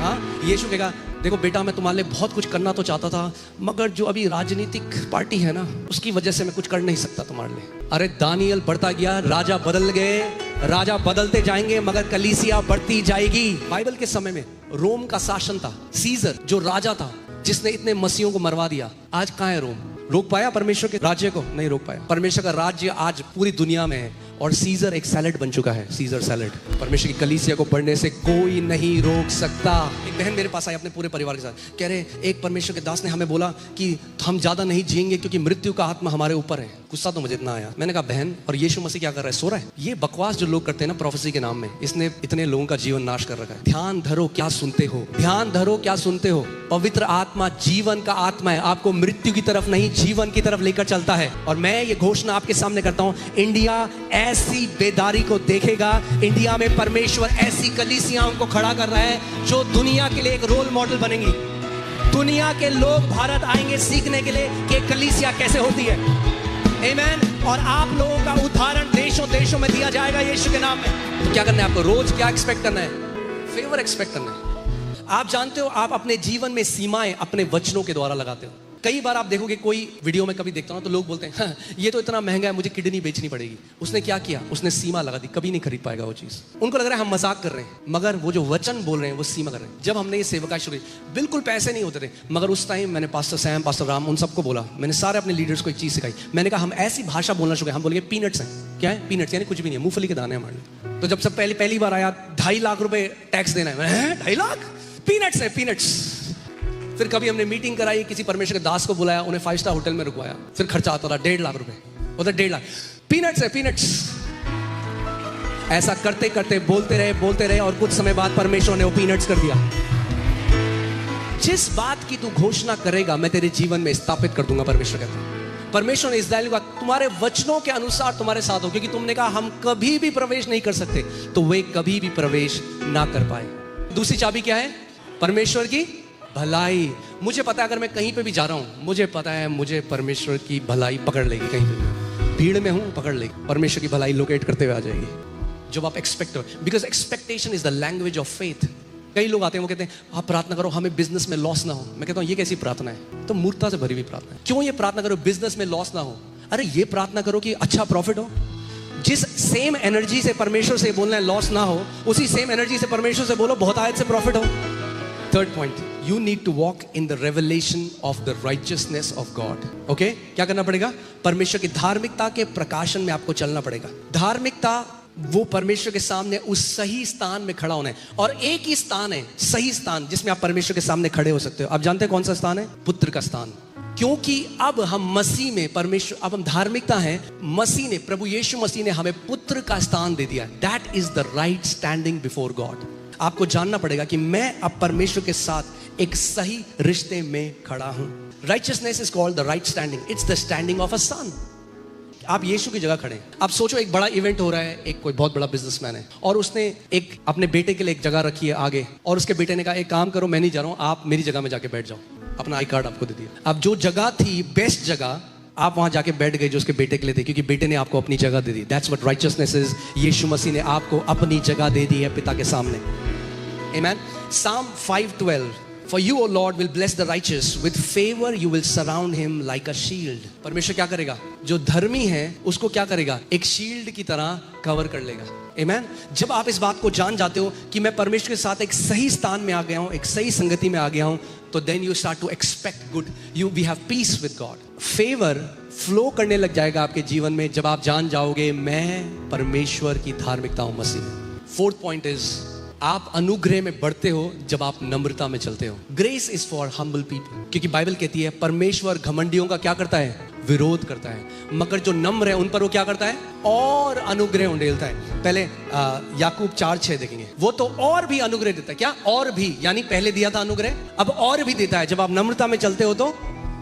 हाँ यीशु कहेगा देखो बेटा मैं तुम्हारे लिए बहुत कुछ करना तो चाहता था, मगर जो अभी राजनीतिक पार्टी है ना उसकी वजह से मैं कुछ कर नहीं सकता तुम्हारे लिए। अरे दानियल बढ़ता गया, राजा बदल गए, राजा बदलते जाएंगे मगर कलीसिया बढ़ती जाएगी। बाइबल के समय में रोम का शासन था, सीजर जो राजा था जिसने इतने मसीहों को मरवा दिया। आज कहाँ है रोम? रोक पाया परमेश्वर के राज्य को? नहीं रोक पाया। परमेश्वर का राज्य आज पूरी दुनिया में है और सीजर एक सैलेड बन चुका है, सीजर सैलेड। परमेश्वर की कलीसिया को बढ़ने से कोई नहीं रोक सकता। एक बहन मेरे पास आई अपने पूरे परिवार के साथ, कह रहे एक परमेश्वर के दास ने हमें बोला कि हम ज्यादा नहीं जिएंगे क्योंकि मृत्यु का आत्मा हमारे ऊपर है। गुस्सा तो मुझे इतना आया। मैंने कहा बहन और यीशु मसीह क्या कर रहा है? सो रहा है। ये बकवास जो लोग करते हैं ना प्रोफेसी के नाम में, इसने इतने लोगों का जीवन नाश कर रखा है। ध्यान धरो क्या सुनते हो, ध्यान धरो क्या सुनते हो। पवित्र आत्मा जीवन का आत्मा है, आपको मृत्यु की तरफ नहीं जीवन की तरफ लेकर चलता है। और मैं ये घोषणा आपके सामने करता हूँ, इंडिया ऐसी बेदारी को देखेगा, इंडिया में परमेश्वर ऐसी कलीसियाओं को खड़ा कर रहा है जो दुनिया के लिए एक रोल मॉडल बनेंगी। दुनिया के लोग भारत आएंगे सीखने के लिए कि कलीसिया कैसे होती है। आमीन। और आप लोगों का उदाहरण देशों देशों में दिया जाएगा यीशु के नाम में। तो क्या करना है आपको? रोज क्या एक्सपेक्ट करना है? फेवर एक्सपेक्ट करना है। आप जानते हो आप अपने जीवन में सीमाएं अपने वचनों के द्वारा लगाते हो। कई बार आप देखोगे, कोई वीडियो में कभी देखता हूँ तो लोग बोलते हैं हाँ, ये तो इतना महंगा है, मुझे किडनी बेचनी पड़ेगी। उसने क्या किया? उसने सीमा लगा दी, कभी नहीं खरीद पाएगा वो चीज़। उनको लग रहा है हम मजाक कर रहे हैं, मगर वो जो वचन बोल रहे हैं वो सीमा कर रहे हैं। जब हमने ये सेवकाई शुरू की, बिल्कुल पैसे नहीं होते थे, मगर उस टाइम मैंने पास्टर सैम, पास्टर राम, उन सबको बोला, मैंने सारे अपने लीडर्स को एक चीज़ सिखाई। मैंने कहा हम ऐसी भाषा बोलना शुरू, हम बोलेंगे पीनट्स हैं। क्या है पीनट्स? यानी कुछ भी नहीं है, मूंगफली के दाने हैं हमारे। तो जब सब पहली बार आया 2.5 लाख रुपए टैक्स देना है, 2.5 लाख पीनट्स है, पीनट्स। फिर कभी हमने मीटिंग कराई, किसी परमेश्वर के दास को बुलाया, उन्हें 5 स्टार होटल में रुकवाया, फिर खर्चा आता था 1.5 लाख रुपए, उधर 1.5 लाख, पीनट्स है, पीनट्स। ऐसा करते करते बोलते रहे और कुछ समय बाद परमेश्वर ने वो पीनट्स कर दिया। जिस बात की तू घोषणा करेगा मैं तेरे जीवन में स्थापित कर दूंगा, परमेश्वर कहता है। परमेश्वर ने इस्राएल को तुम्हारे वचनों के अनुसार तुम्हारे साथ हो, क्योंकि तुमने कहा हम कभी भी प्रवेश नहीं कर सकते, तो वे कभी भी प्रवेश ना कर पाए। दूसरी चाबी क्या है? परमेश्वर की भलाई। मुझे पता है अगर मैं कहीं पे भी जा रहा हूं, मुझे पता है मुझे परमेश्वर की भलाई पकड़ लेगी। कहीं पे भीड़ में हूं, पकड़ लेगी, परमेश्वर की भलाई लोकेट करते हुए आ जाएगी। जब आप एक्सपेक्ट हो, because expectation is the language of faith. कई लोग आते हैं, वो कहते हैं आप प्रार्थना करो हमें बिजनेस में लॉस ना हो। मैं कहता हूं ये कैसी प्रार्थना है? तो मूर्खता से भरी हुई प्रार्थना है। क्यों ये प्रार्थना करो बिजनेस में लॉस ना हो? अरे ये प्रार्थना करो कि अच्छा प्रॉफिट हो। जिस सेम एनर्जी से परमेश्वर से बोलना है लॉस ना हो, उसी सेम एनर्जी से परमेश्वर से बोलो बहुत आयत से प्रॉफिट हो। Third point, you need to walk in the revelation of the righteousness of God. Okay? क्या करना पड़ेगा? परमेश्वर की धार्मिकता के प्रकाशन में आपको चलना पड़ेगा। धार्मिकता वो परमेश्वर के सामने उस सही स्थान में खड़ा होना है, और एक ही स्थान है, सही स्थान, जिसमें आप परमेश्वर के सामने खड़े हो सकते हो। आप जानते हैं कौन सा स्थान है? पुत्र का स्थान। क्योंकि अब हम मसीह में, परमेश्वर, अब हम धार्मिकता है, मसीह ने, प्रभु यीशु मसीह ने हमें पुत्र का स्थान दे दिया। That is the right standing before God. आपको जानना पड़ेगा कि मैं अब परमेश्वर के साथ एक सही रिश्ते में खड़ा हूं। Righteousness is called the right standing. It's the standing of a son. आप यीशु की जगह खड़े हैं। आप सोचो एक बड़ा इवेंट हो रहा है, एक कोई बहुत बड़ा बिजनेसमैन है और उसने एक अपने बेटे के लिए एक जगह रखी है आगे, और उसके बेटे ने कहा एक काम करो, मैं नहीं जा रहा हूं, आप मेरी जगह में जाके बैठ जाओ। अपना आई कार्ड आपको दे दिया। अब जो जगह थी बेस्ट जगह, आप वहां जाके बैठ गए जो उसके बेटे के लिए थी, क्योंकि बेटे ने आपको अपनी जगह दे दी। That's what righteousness is. यीशु मसीह ने आपको अपनी जगह दे दी है पिता के सामने। Amen. Psalm 5:12. For you, O Lord, will bless the righteous. With favor you will surround him like a shield. परमेश्वर क्या करेगा? जो धर्मी है उसको क्या करेगा? एक शील्ड की तरह कवर कर लेगा। Amen. जब आप इस बात को जान जाते हो कि मैं परमेश्वर के साथ एक सही स्थान में आ गया हूं, एक सही संगति में आ गया हूं, तो then you start to expect good. We have peace with God. Favor flow करने लग जाएगा आपके जीवन में जब आप जान जाओगे मैं परमेश्वर की धार्मिकता हूं मसीह में। फोर्थ पॉइंट इज, आप अनुग्रह में बढ़ते हो जब आप नम्रता में चलते हो। Grace is for humble people, क्योंकि बाइबल कहती है परमेश्वर घमंडियों का क्या करता है? विरोध करता है, मगर जो नम्र है उन पर वो क्या करता है? और अनुग्रह उंडेलता है। पहले याकूब 4:6 देखेंगे, वो तो और भी अनुग्रह देता है। क्या? और भी, यानी पहले दिया था अनुग्रह, अब और भी देता है। जब आप नम्रता में चलते हो तो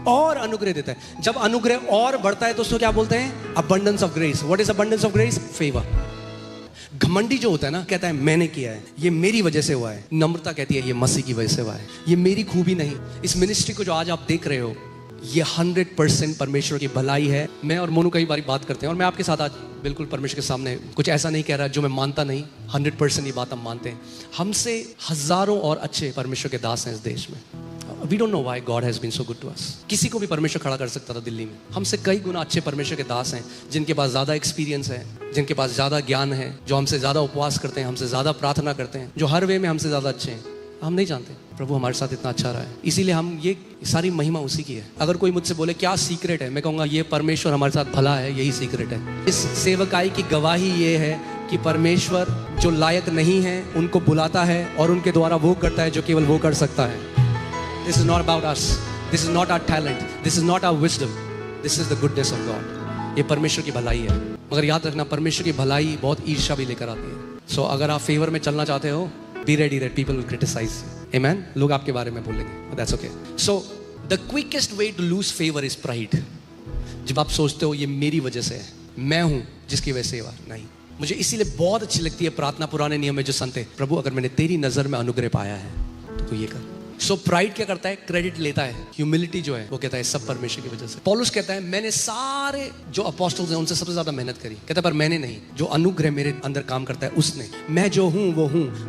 और अनुग्रह देता है। जब अनुग्रह और बढ़ता है तो उसको क्या बोलते हैं? Abundance of grace. What is abundance of grace? Favour. घमंडी जो होता है ना, कहता है मैंने किया है, ये मेरी वजह से हुआ है। नम्रता कहती है ये मसीह की वजह से हुआ है, ये मेरी खूबी नहीं। इस मिनिस्ट्री को जो आज आप देख रहे हो, ये 100% परमेश्वर की भलाई है। मैं और मोनू कई बार बात करते हैं, और मैं आपके साथ आज बिल्कुल परमेश्वर के सामने कुछ ऐसा नहीं कह रहा जो मैं मानता नहीं। 100% ये बात हम मानते हैं। हमसे हजारों और अच्छे परमेश्वर के दास हैं इस देश में। We don't know why God has been so good to us. किसी को भी परमेश्वर खड़ा कर सकता था दिल्ली में। हमसे कई गुना अच्छे परमेश्वर के दास हैं, जिनके पास ज्यादा एक्सपीरियंस है, जिनके पास ज्यादा ज्ञान है, जो हमसे ज्यादा उपवास करते हैं, हमसे ज्यादा प्रार्थना करते हैं, जो हर वे में हमसे ज्यादा अच्छे हैं। हम नहीं जानते प्रभु हमारे साथ इतना अच्छा रहा है, इसीलिए हम ये सारी महिमा उसी की है। अगर कोई मुझसे बोले क्या सीक्रेट है, मैं कहूँगा ये परमेश्वर हमारे साथ भला है, यही सीक्रेट है। इस सेवकाई की गवाही ये है कि परमेश्वर जो लायक नहीं है उनको बुलाता है और उनके द्वारा वो करता है जो केवल वो कर सकता है। This is not about us. This is not our talent. This is not our wisdom. This is the goodness of God. ये परमेश्वर की भलाई है। मगर याद रखना, परमेश्वर की भलाई बहुत ईर्ष्या भी लेकर आती है। So अगर आप फेवर में चलना चाहते हो, be ready that people will criticize you. Amen. लोग आपके बारे में बोलेंगे, but that's okay. So the quickest way to lose favor is pride. जब आप सोचते हो ये मेरी वजह से है, मैं हूँ जिसकी वजह से नहीं। मुझे इसीलिए बहुत अच्छी लगती है प्रार्थना पुराने नियम में जो संत है, प्रभु अगर मैंने तेरी नजर में अनुग्रह पाया है तो तू ये कर। सो प्राइड क्या करता है? क्रेडिट लेता है। ह्यूमिलिटी जो है वो कहता है सब परमेश्वर की वजह से। पौलुस कहता है मैंने सारे जो अपोस्टल्स हैं उनसे सबसे ज्यादा मेहनत करी। कहता है पर मैंने नहीं, जो अनुग्रह मेरे अंदर काम करता है उसने। मैं जो हूं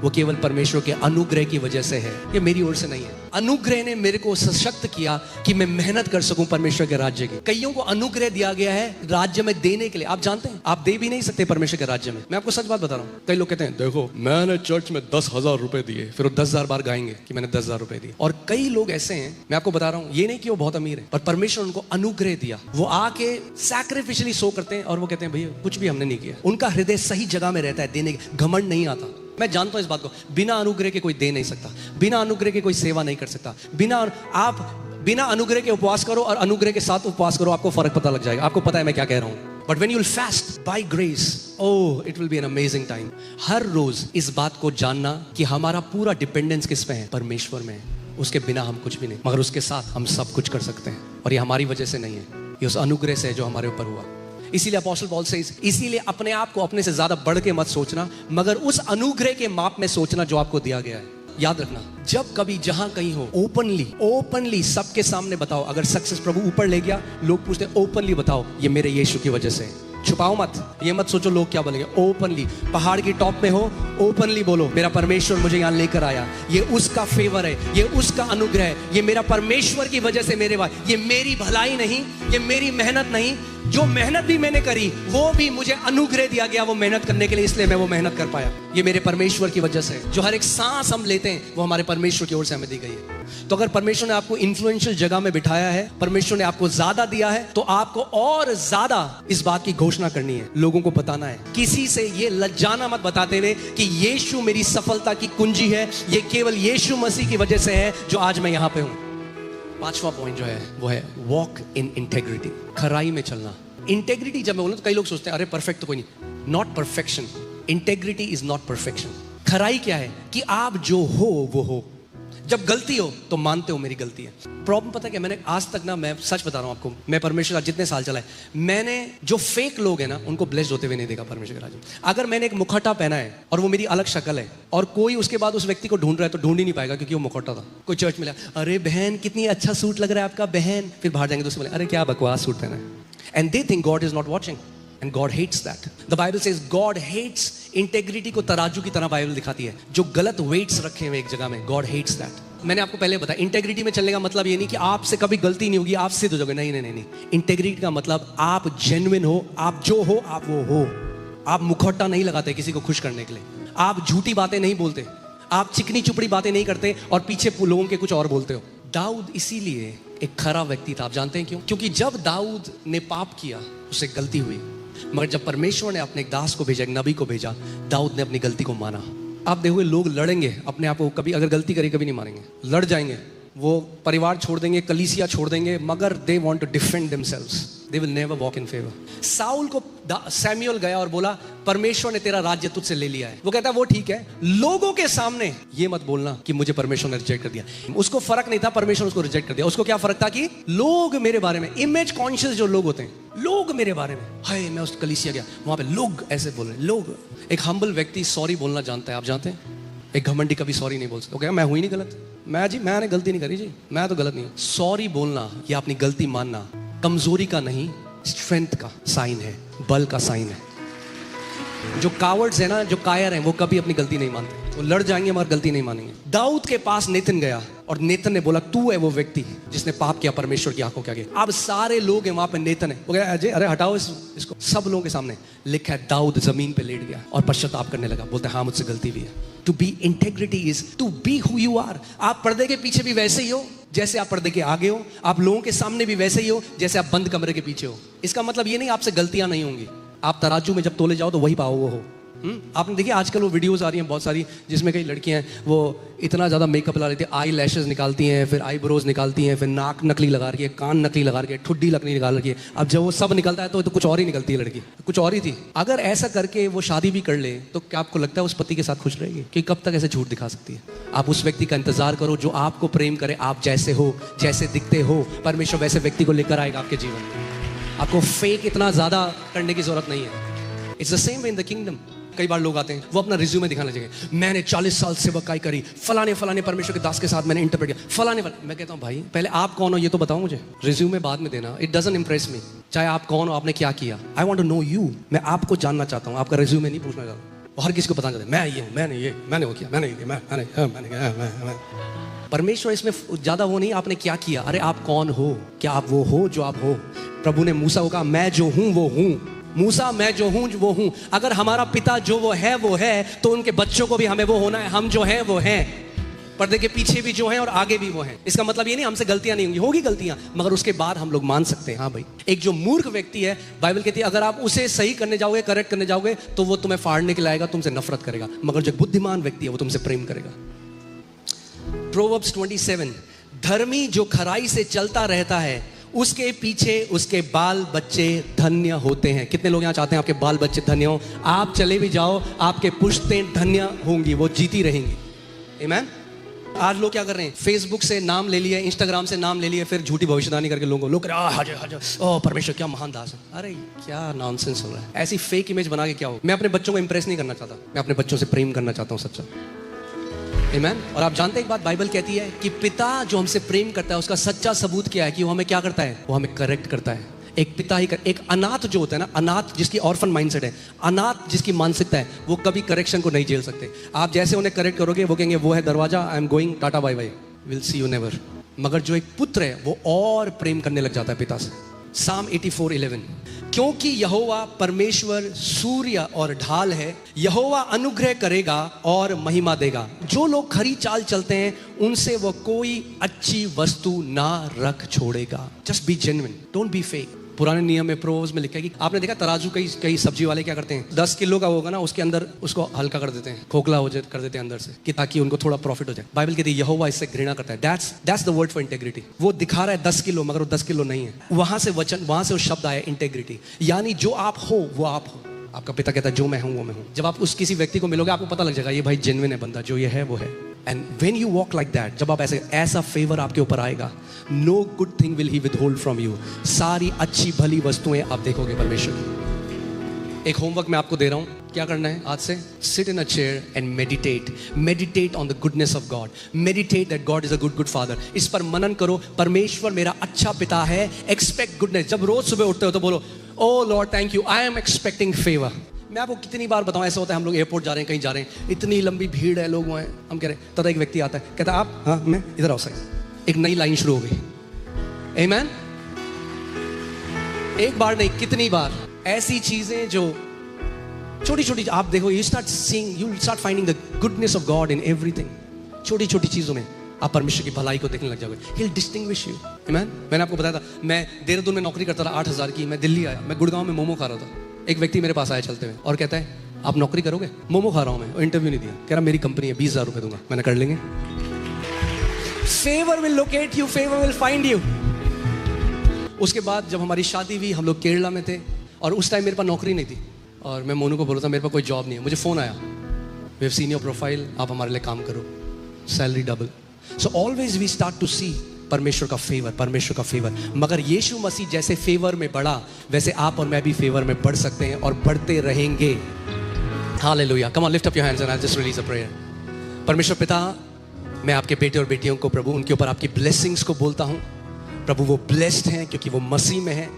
वो केवल परमेश्वर के अनुग्रह की वजह से है, ये मेरी ओर से नहीं है। अनुग्रह ने मेरे को सशक्त किया कि मैं मेहनत कर सकूं परमेश्वर के राज्य की। कईयों को अनुग्रह दिया गया है राज्य में देने के लिए। आप जानते हैं आप दे भी नहीं सकते परमेश्वर के राज्य में। मैं आपको सच बात बता रहा हूं। कई लोग कहते हैं देखो मैंने चर्च में 10,000 रुपए दिए, फिर वो 10,000 बार गाएंगे कि मैंने 10,000 रुपए दिए। और कई लोग ऐसे हैं, मैं आपको बता रहा हूं, ये नहीं कि वो बहुत अमीर है, पर परमेश्वर उनको अनुग्रह दिया। वो आके सैक्रिफिशियली सो करते हैं और वो कहते हैं भैया कुछ भी हमने नहीं किया। उनका हृदय सही जगह में रहता है, देने घमंड नहीं आता। मैं जानता हूं इस बात को, बिना अनुग्रह के कोई दे नहीं सकता, बिना अनुग्रह के कोई सेवा नहीं कर सकता। बिना अनुग्रह के उपवास करो और अनुग्रह के साथ उपवास करो, आपको फर्क पता लग जाएगा। आपको पता है मैं क्या कह रहा हूं। But when you will fast by grace, oh, it will be an amazing time. हर रोज इस बात को जानना कि हमारा पूरा डिपेंडेंस किस पे है? परमेश्वर में है। उसके बिना हम कुछ भी नहीं, मगर उसके साथ हम सब कुछ कर सकते हैं। और ये हमारी वजह से नहीं है, ये उस अनुग्रह से है जो हमारे ऊपर हुआ। इसीलिए अपोस्टल पॉल से इसीलिए अपने आप को अपने से ज्यादा बढ़ के मत सोचना, मगर उस अनुग्रह के माप में सोचना जो आपको दिया गया है। याद रखना, जब कभी जहां कहीं हो, ओपनली सबके सामने बताओ। अगर सक्सेस प्रभु ऊपर ले गया, लोग पूछते ओपनली बताओ ये मेरे यीशु की वजह से। छुपाओ मत, ये मत सोचो लोग क्या बोलेंगे। ओपनली, पहाड़ की टॉप में हो, ओपनली बोलो मेरा परमेश्वर मुझे यहाँ लेकर आया, ये उसका फेवर है, ये उसका अनुग्रह है, ये मेरा परमेश्वर की वजह से मेरे भाई, ये मेरी भलाई नहीं, ये मेरी मेहनत नहीं। जो मेहनत भी मैंने करी वो भी मुझे अनुग्रह दिया गया वो मेहनत करने के लिए, इसलिए मैं वो मेहनत कर पाया। ये मेरे परमेश्वर की वजह से। जो हर एक सांस हम लेते हैं वो हमारे परमेश्वर की ओर से हमें दी गई है। तो अगर परमेश्वर ने आपको इन्फ्लुएंशियल जगह में बिठाया है, परमेश्वर ने आपको ज्यादा दिया है, तो आपको और ज्यादा इस बात की घोषणा करनी है, लोगों को बताना है। किसी से ये लज्जाना मत बताते हुए कि यीशु मेरी सफलता की कुंजी है, ये केवल यीशु मसीह की वजह से है जो आज मैं यहां पे हूं। पांचवा पॉइंट जो है वो है वॉक इन इंटेग्रिटी, खराई में चलना। इंटेग्रिटी जब मैं बोलूं तो कई लोग सोचते हैं अरे परफेक्ट तो कोई नहीं। Not perfection, integrity is not perfection. खराई क्या है कि आप जो हो वो हो। जब गलती हो तो मानते हो मेरी गलती है। प्रॉब्लम पता क्या, मैंने आज तक ना, मैं सच बता रहा हूं आपको, मैं परमेश्वर का जितने साल चला है, मैंने जो फेक लोग हैं ना उनको ब्लेस्ड होते हुए नहीं देखा परमेश्वर के राज्य में। अगर मैंने एक मुखौटा पहना है और वो मेरी अलग शक्ल है और कोई उसके बाद उस व्यक्ति को ढूंढ रहा है तो ढूंढ ही नहीं पाएगा क्योंकि वो मुखौटा था। कोई चर्च में अरे बहन कितनी अच्छा सूट लग रहा है आपका बहन, फिर बाहर जाएंगे तो उसको बोले अरे क्या बकवास सूट पहना है। And they think God is not watching, and God hates that. The Bible says God hates integrity को तराजू की तरह बाइबल दिखाती है। जो गलत weights रखे हुए एक जगह में, God hates that. मैंने आपको पहले बताया इंटेग्रिटी में चलने का मतलब ये नहीं कि आपसे कभी गलती नहीं होगी, आप सिद्ध हो जाओगे। नहीं। इंटेग्रिटी का मतलब आप जेन्युइन हो, आप जो हो आप वो हो। आप मुखौटा नहीं लगाते किसी को खुश करने के लिए, आप झूठी बातें नहीं बोलते, आप चिकनी चुपड़ी बातें नहीं करते और पीछे लोगों के कुछ और बोलते हो। दाऊद इसीलिए एक खरा व्यक्ति था। आप जानते हैं क्यों? क्योंकि जब दाऊद ने पाप किया उसे गलती हुई, मगर जब परमेश्वर ने अपने एक दास को भेजा, एक नबी को भेजा, दाऊद ने अपनी गलती को माना। आप देखोगे लोग लड़ेंगे अपने आप को, कभी अगर गलती करी कभी नहीं मानेंगे, लड़ जाएंगे, वो परिवार छोड़ देंगे, कलीसिया छोड़ देंगे, मगर they want to defend themselves, they will never walk in favour. Saul को सैमुअल गया और बोला परमेश्वर ने तेरा राज्य तुझसे ले लिया है। वो कहता है वो ठीक है, लोगों के सामने ये मत बोलना कि मुझे परमेश्वर ने रिजेक्ट कर दिया। उसको फर्क नहीं था परमेश्वर उसको रिजेक्ट कर दिया, उसको क्या फर्क था कि लोग मेरे बारे में, इमेज कॉन्शियस जो लोग होते हैं, लोग मेरे बारे में, हाय मैं उस कलीसिया गया वहां पे लोग ऐसे बोल रहे। लोग, एक हम्बल व्यक्ति सॉरी बोलना जानता है, आप जानते हैं? एक घमंडी कभी सॉरी नहीं बोल सकता। ओके मैं हुई नहीं गलत, मैंने गलती नहीं करी जी, मैं तो गलत नहीं हूं। सॉरी बोलना या अपनी गलती मानना कमजोरी का नहीं, स्ट्रेंथ का साइन है, बल का साइन है। जो कावर्ड्स है ना, जो कायर हैं, वो कभी अपनी गलती नहीं मानते, वो लड़ जाएंगे मगर गलती नहीं मानेंगे। दाऊद के पास नेतन गया और नेतन ने बोला तू है वो व्यक्ति जिसने पाप किया परमेश्वर की आंखों के आगे। अब सारे लोग हैं वहां पे, नेतन है, वो कह अजय अरे हटाओ इसको। सब लोगों के सामने लिखा है दाऊद जमीन पे लेट गया और पश्चाताप करने लगा, बोलते हाँ मुझसे गलती भी है। To be integrity is to be who you are. आप पर्दे के पीछे भी वैसे ही हो जैसे आप पर्दे के आगे हो, आप लोगों के सामने भी वैसे ही हो जैसे आप बंद कमरे के पीछे हो। इसका मतलब ये नहीं आपसे गलतियां नहीं होंगी, आप तराजू में जब तोले जाओ तो वही पाओ वो हो। आपने देखिए आजकल वो वीडियोस आ रही हैं बहुत सारी जिसमें कई लड़कियां हैं वो इतना ज़्यादा मेकअप लगा लेती है, आई लैशेस निकालती हैं, फिर आई ब्रोज निकालती हैं, फिर नाक नकली लगा रही है, कान नकली लगा रही है, ठुड्डी नकली निकाल रही है। अब जब वो सब निकलता है तो कुछ और ही निकलती है लड़की, कुछ और ही थी। अगर ऐसा करके वो शादी भी कर ले तो क्या आपको लगता है उस पति के साथ खुश रहेगी? कि कब तक ऐसे झूठ दिखा सकती है? आप उस व्यक्ति का इंतजार करो जो आपको प्रेम करे, आप जैसे हो, जैसे दिखते हो, परमेश्वर वैसे व्यक्ति को लेकर आएगा आपके जीवन में। आपको फेक इतना ज़्यादा करने की जरूरत नहीं है। It's the same way in the kingdom. कई बार लोग आते हैं, वो अपना रिज्यूमे दिखाने लगेंगे, मैंने 40 साल सेवकाई करी, फलाने फलाने परमेश्वर के दास के साथ मैंने इंटरप्रेट किया, फलाने। मैं कहता हूँ भाई पहले आप कौन हो ये तो बताओ मुझे, रिज्यूमे बाद में देना, इट डजंट इंप्रेस मी। चाहे आप कौन हो, आपने क्या किया, I want to know you. मैं आपको जानना चाहता हूँ, आपका रिज्यूमे नहीं पूछना चाहता। हर किसी को बताना चाहता है मैं ये हूँ, मैंने ये, मैंने वो किया, मैंने ये, मैंने। परमेश्वर इसमें ज्यादा वो नहीं आपने क्या किया, अरे आप कौन हो, क्या आप वो हो जो आप हो। प्रभु ने मूसा को कहा मैं जो हूं वो हूं, मूसा मैं जो हूं वो हूं। अगर हमारा पिता जो वो है तो उनके बच्चों को भी हमें वो होना है, हम जो है वो हैं, पर्दे के पीछे भी जो है और आगे भी वो हैं। इसका मतलब ये नहीं हमसे गलतियां नहीं होंगी, होगी गलतियां, मगर उसके बाद हम लोग मान सकते हैं हाँ भाई। एक जो मूर्ख व्यक्ति है, बाइबल कहती है अगर आप उसे सही करने जाओगे, करेक्ट करने जाओगे, तो वो तुम्हें फाड़ने के लाएगा, तुमसे नफरत करेगा, मगर जो बुद्धिमान व्यक्ति है वो तुमसे प्रेम करेगा। प्रोवर्ब्स 27, धर्मी जो खराई से चलता रहता है उसके पीछे उसके बाल बच्चे धन्य होते हैं। कितने लोग यहाँ चाहते हैं आपके बाल बच्चे धन्य हो? आप चले भी जाओ, आपके पुश्तें धन्य होंगी, वो जीती रहेंगी। आमीन। आज लोग क्या कर रहे हैं, फेसबुक से नाम ले लिए, इंस्टाग्राम से नाम ले लिए, फिर झूठी भविष्यवाणी करके लोग ओ परमेश्वर क्या महान दास है। अरे क्या नॉनसेंस हो रहा है, ऐसी फेक इमेज बना के क्या हो। मैं अपने बच्चों को इंप्रेस नहीं करना चाहता, मैं अपने बच्चों से प्रेम करना चाहता हूँ सच्चा। आमीन। और आप जानते हैं एक बात, बाइबल कहती है कि पिता जो हमसे प्रेम करता है उसका सच्चा सबूत क्या है, कि वो हमें क्या करता है, वो हमें करेक्ट करता है। एक पिता ही एक अनाथ जो होता है ना, अनाथ जिसकी ऑर्फन माइंडसेट है, अनाथ जिसकी मानसिकता है, वो कभी करेक्शन को नहीं झेल सकते। आप जैसे उन्हें करेक्ट करोगे वो कहेंगे वो है दरवाजा, I am going, tata bye bye, will see you never. मगर जो एक पुत्र है वो और प्रेम करने लग जाता है पिता से। साम 84:11, क्योंकि यहोवा परमेश्वर सूर्य और ढाल है, यहोवा अनुग्रह करेगा और महिमा देगा। जो लोग खरी चाल चलते हैं उनसे वो कोई अच्छी वस्तु ना रख छोड़ेगा। Just be genuine, don't be fake. पुराने नियम में प्रोवर्ब्स में लिखा है कि आपने देखा तराजू, कई सब्जी वाले क्या करते हैं, 10 किलो का होगा ना, उसके अंदर उसको हल्का कर देते हैं, खोखला हो जाए कर देते हैं अंदर से, कि ताकि उनको थोड़ा प्रॉफिट हो जाए। बाइबल कहती है यहोवा इससे घृणा करता है। That's the word for integrity. वो दिखा रहा है 10 किलो, मगर वो 10 किलो नहीं है। वहां से वचन, वहां से वो शब्द आया इंटेग्रिटी, यानी जो आप हो वो आप हो। आपका पिता कहता है जो मैं हूं वो मैं हूं। जब आप उस किसी व्यक्ति को मिलोगे आपको पता लग जाएगा ये भाई जेन्युइन है बंदा, जो ये है वो है। And when you walk like that, जब आप ऐसा फेवर आपके ऊपर आएगा, no good thing will he withhold from you. सारी अच्छी भली वस्तुएं आप देखोगे परमेश्वर की। एक होमवर्क मैं आपको दे रहा हूं, क्या करना है आज से, sit in a chair and meditate on the goodness of God, meditate that God is a good father. इस पर मनन करो, परमेश्वर मेरा अच्छा पिता है, एक्सपेक्ट गुडनेस। जब रोज सुबह उठते हो तो बोलो O Lord thank you, I am expecting favour. मैं आपको कितनी बार बताऊं, ऐसा होता है हम लोग एयरपोर्ट जा रहे हैं, कहीं जा रहे हैं, इतनी लंबी भीड़ है, लोग हैं, हम कह रहे हैं, तथा एक व्यक्ति आता है, कहता है आप, हाँ मैं इधर आओ साइड। एक नई लाइन शुरू हो गई। आमीन। एक बार नहीं, कितनी बार ऐसी चीजें जो छोटी छोटी आप देखो, you start finding the goodness of God in everything. छोटी छोटी चीजों में आप परमेश्वर की भलाई को देखने लग जाओगे। He will distinguish you. आमीन। मैंने आपको बताया था, मैं देहरादून में नौकरी करता था 8,000 की। मैं दिल्ली आया, मैं गुड़गांव में मोमो खा रहा था। एक व्यक्ति मेरे पास आया चलते हुए और कहता है आप नौकरी करोगे? मोमो खा रहा हूं मैं, इंटरव्यू नहीं दिया। कह रहा मेरी कंपनी है, 20,000 रुपए दूंगा। मैंने कर लेंगे। Favour will locate you, favour will find you. उसके बाद जब हमारी शादी हुई, हम लोग केरला में थे और उस टाइम मेरे पास नौकरी नहीं थी और मैं मोनू को बोला था मेरे पास कोई जॉब नहीं है। मुझे फोन आया, we have seen your profile, आप हमारे लिए काम करो, salary double. So always we start to see परमेश्वर का फेवर, परमेश्वर का फेवर। मगर यीशु मसीह जैसे फेवर में बढ़ा, वैसे आप और मैं भी फेवर में बढ़ सकते हैं और बढ़ते रहेंगे। Hallelujah. Come on, lift up your hands and I just release a prayer. परमेश्वर पिता, मैं आपके बेटे और बेटियों को प्रभु, उनके ऊपर आपकी ब्लेसिंग्स को बोलता हूं। प्रभु वो ब्लेस्ड हैं क्योंकि वो मसीह में हैं।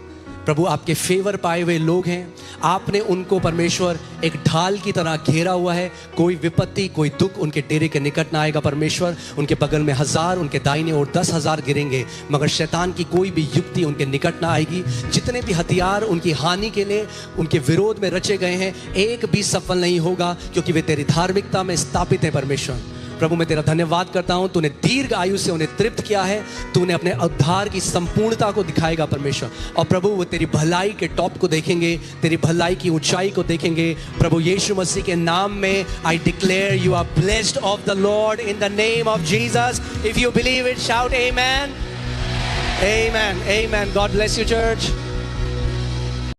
प्रभु आपके फेवर पाए हुए लोग हैं। आपने उनको परमेश्वर एक ढाल की तरह घेरा हुआ है। कोई विपत्ति, कोई दुख उनके डेरे के निकट ना आएगा परमेश्वर। उनके बगल में 1000, उनके दाहिने और 10,000 गिरेंगे, मगर शैतान की कोई भी युक्ति उनके निकट ना आएगी। जितने भी हथियार उनकी हानि के लिए उनके विरोध में रचे गए हैं, एक भी सफल नहीं होगा, क्योंकि वे तेरी धार्मिकता में स्थापित है परमेश्वर। प्रभु मैं तेरा धन्यवाद करता हूं, तूने दीर्घ आयु से उन्हें तृप्त किया है। तूने अपने उद्धार की संपूर्णता को दिखाएगा परमेश्वर। और प्रभु वो तेरी भलाई के टॉप को देखेंगे, तेरी भलाई की ऊंचाई को देखेंगे। प्रभु यीशु मसीह के नाम में I declare you are blessed of the Lord in the name of Jesus. If you believe it, shout amen. Amen. Amen. God bless you church.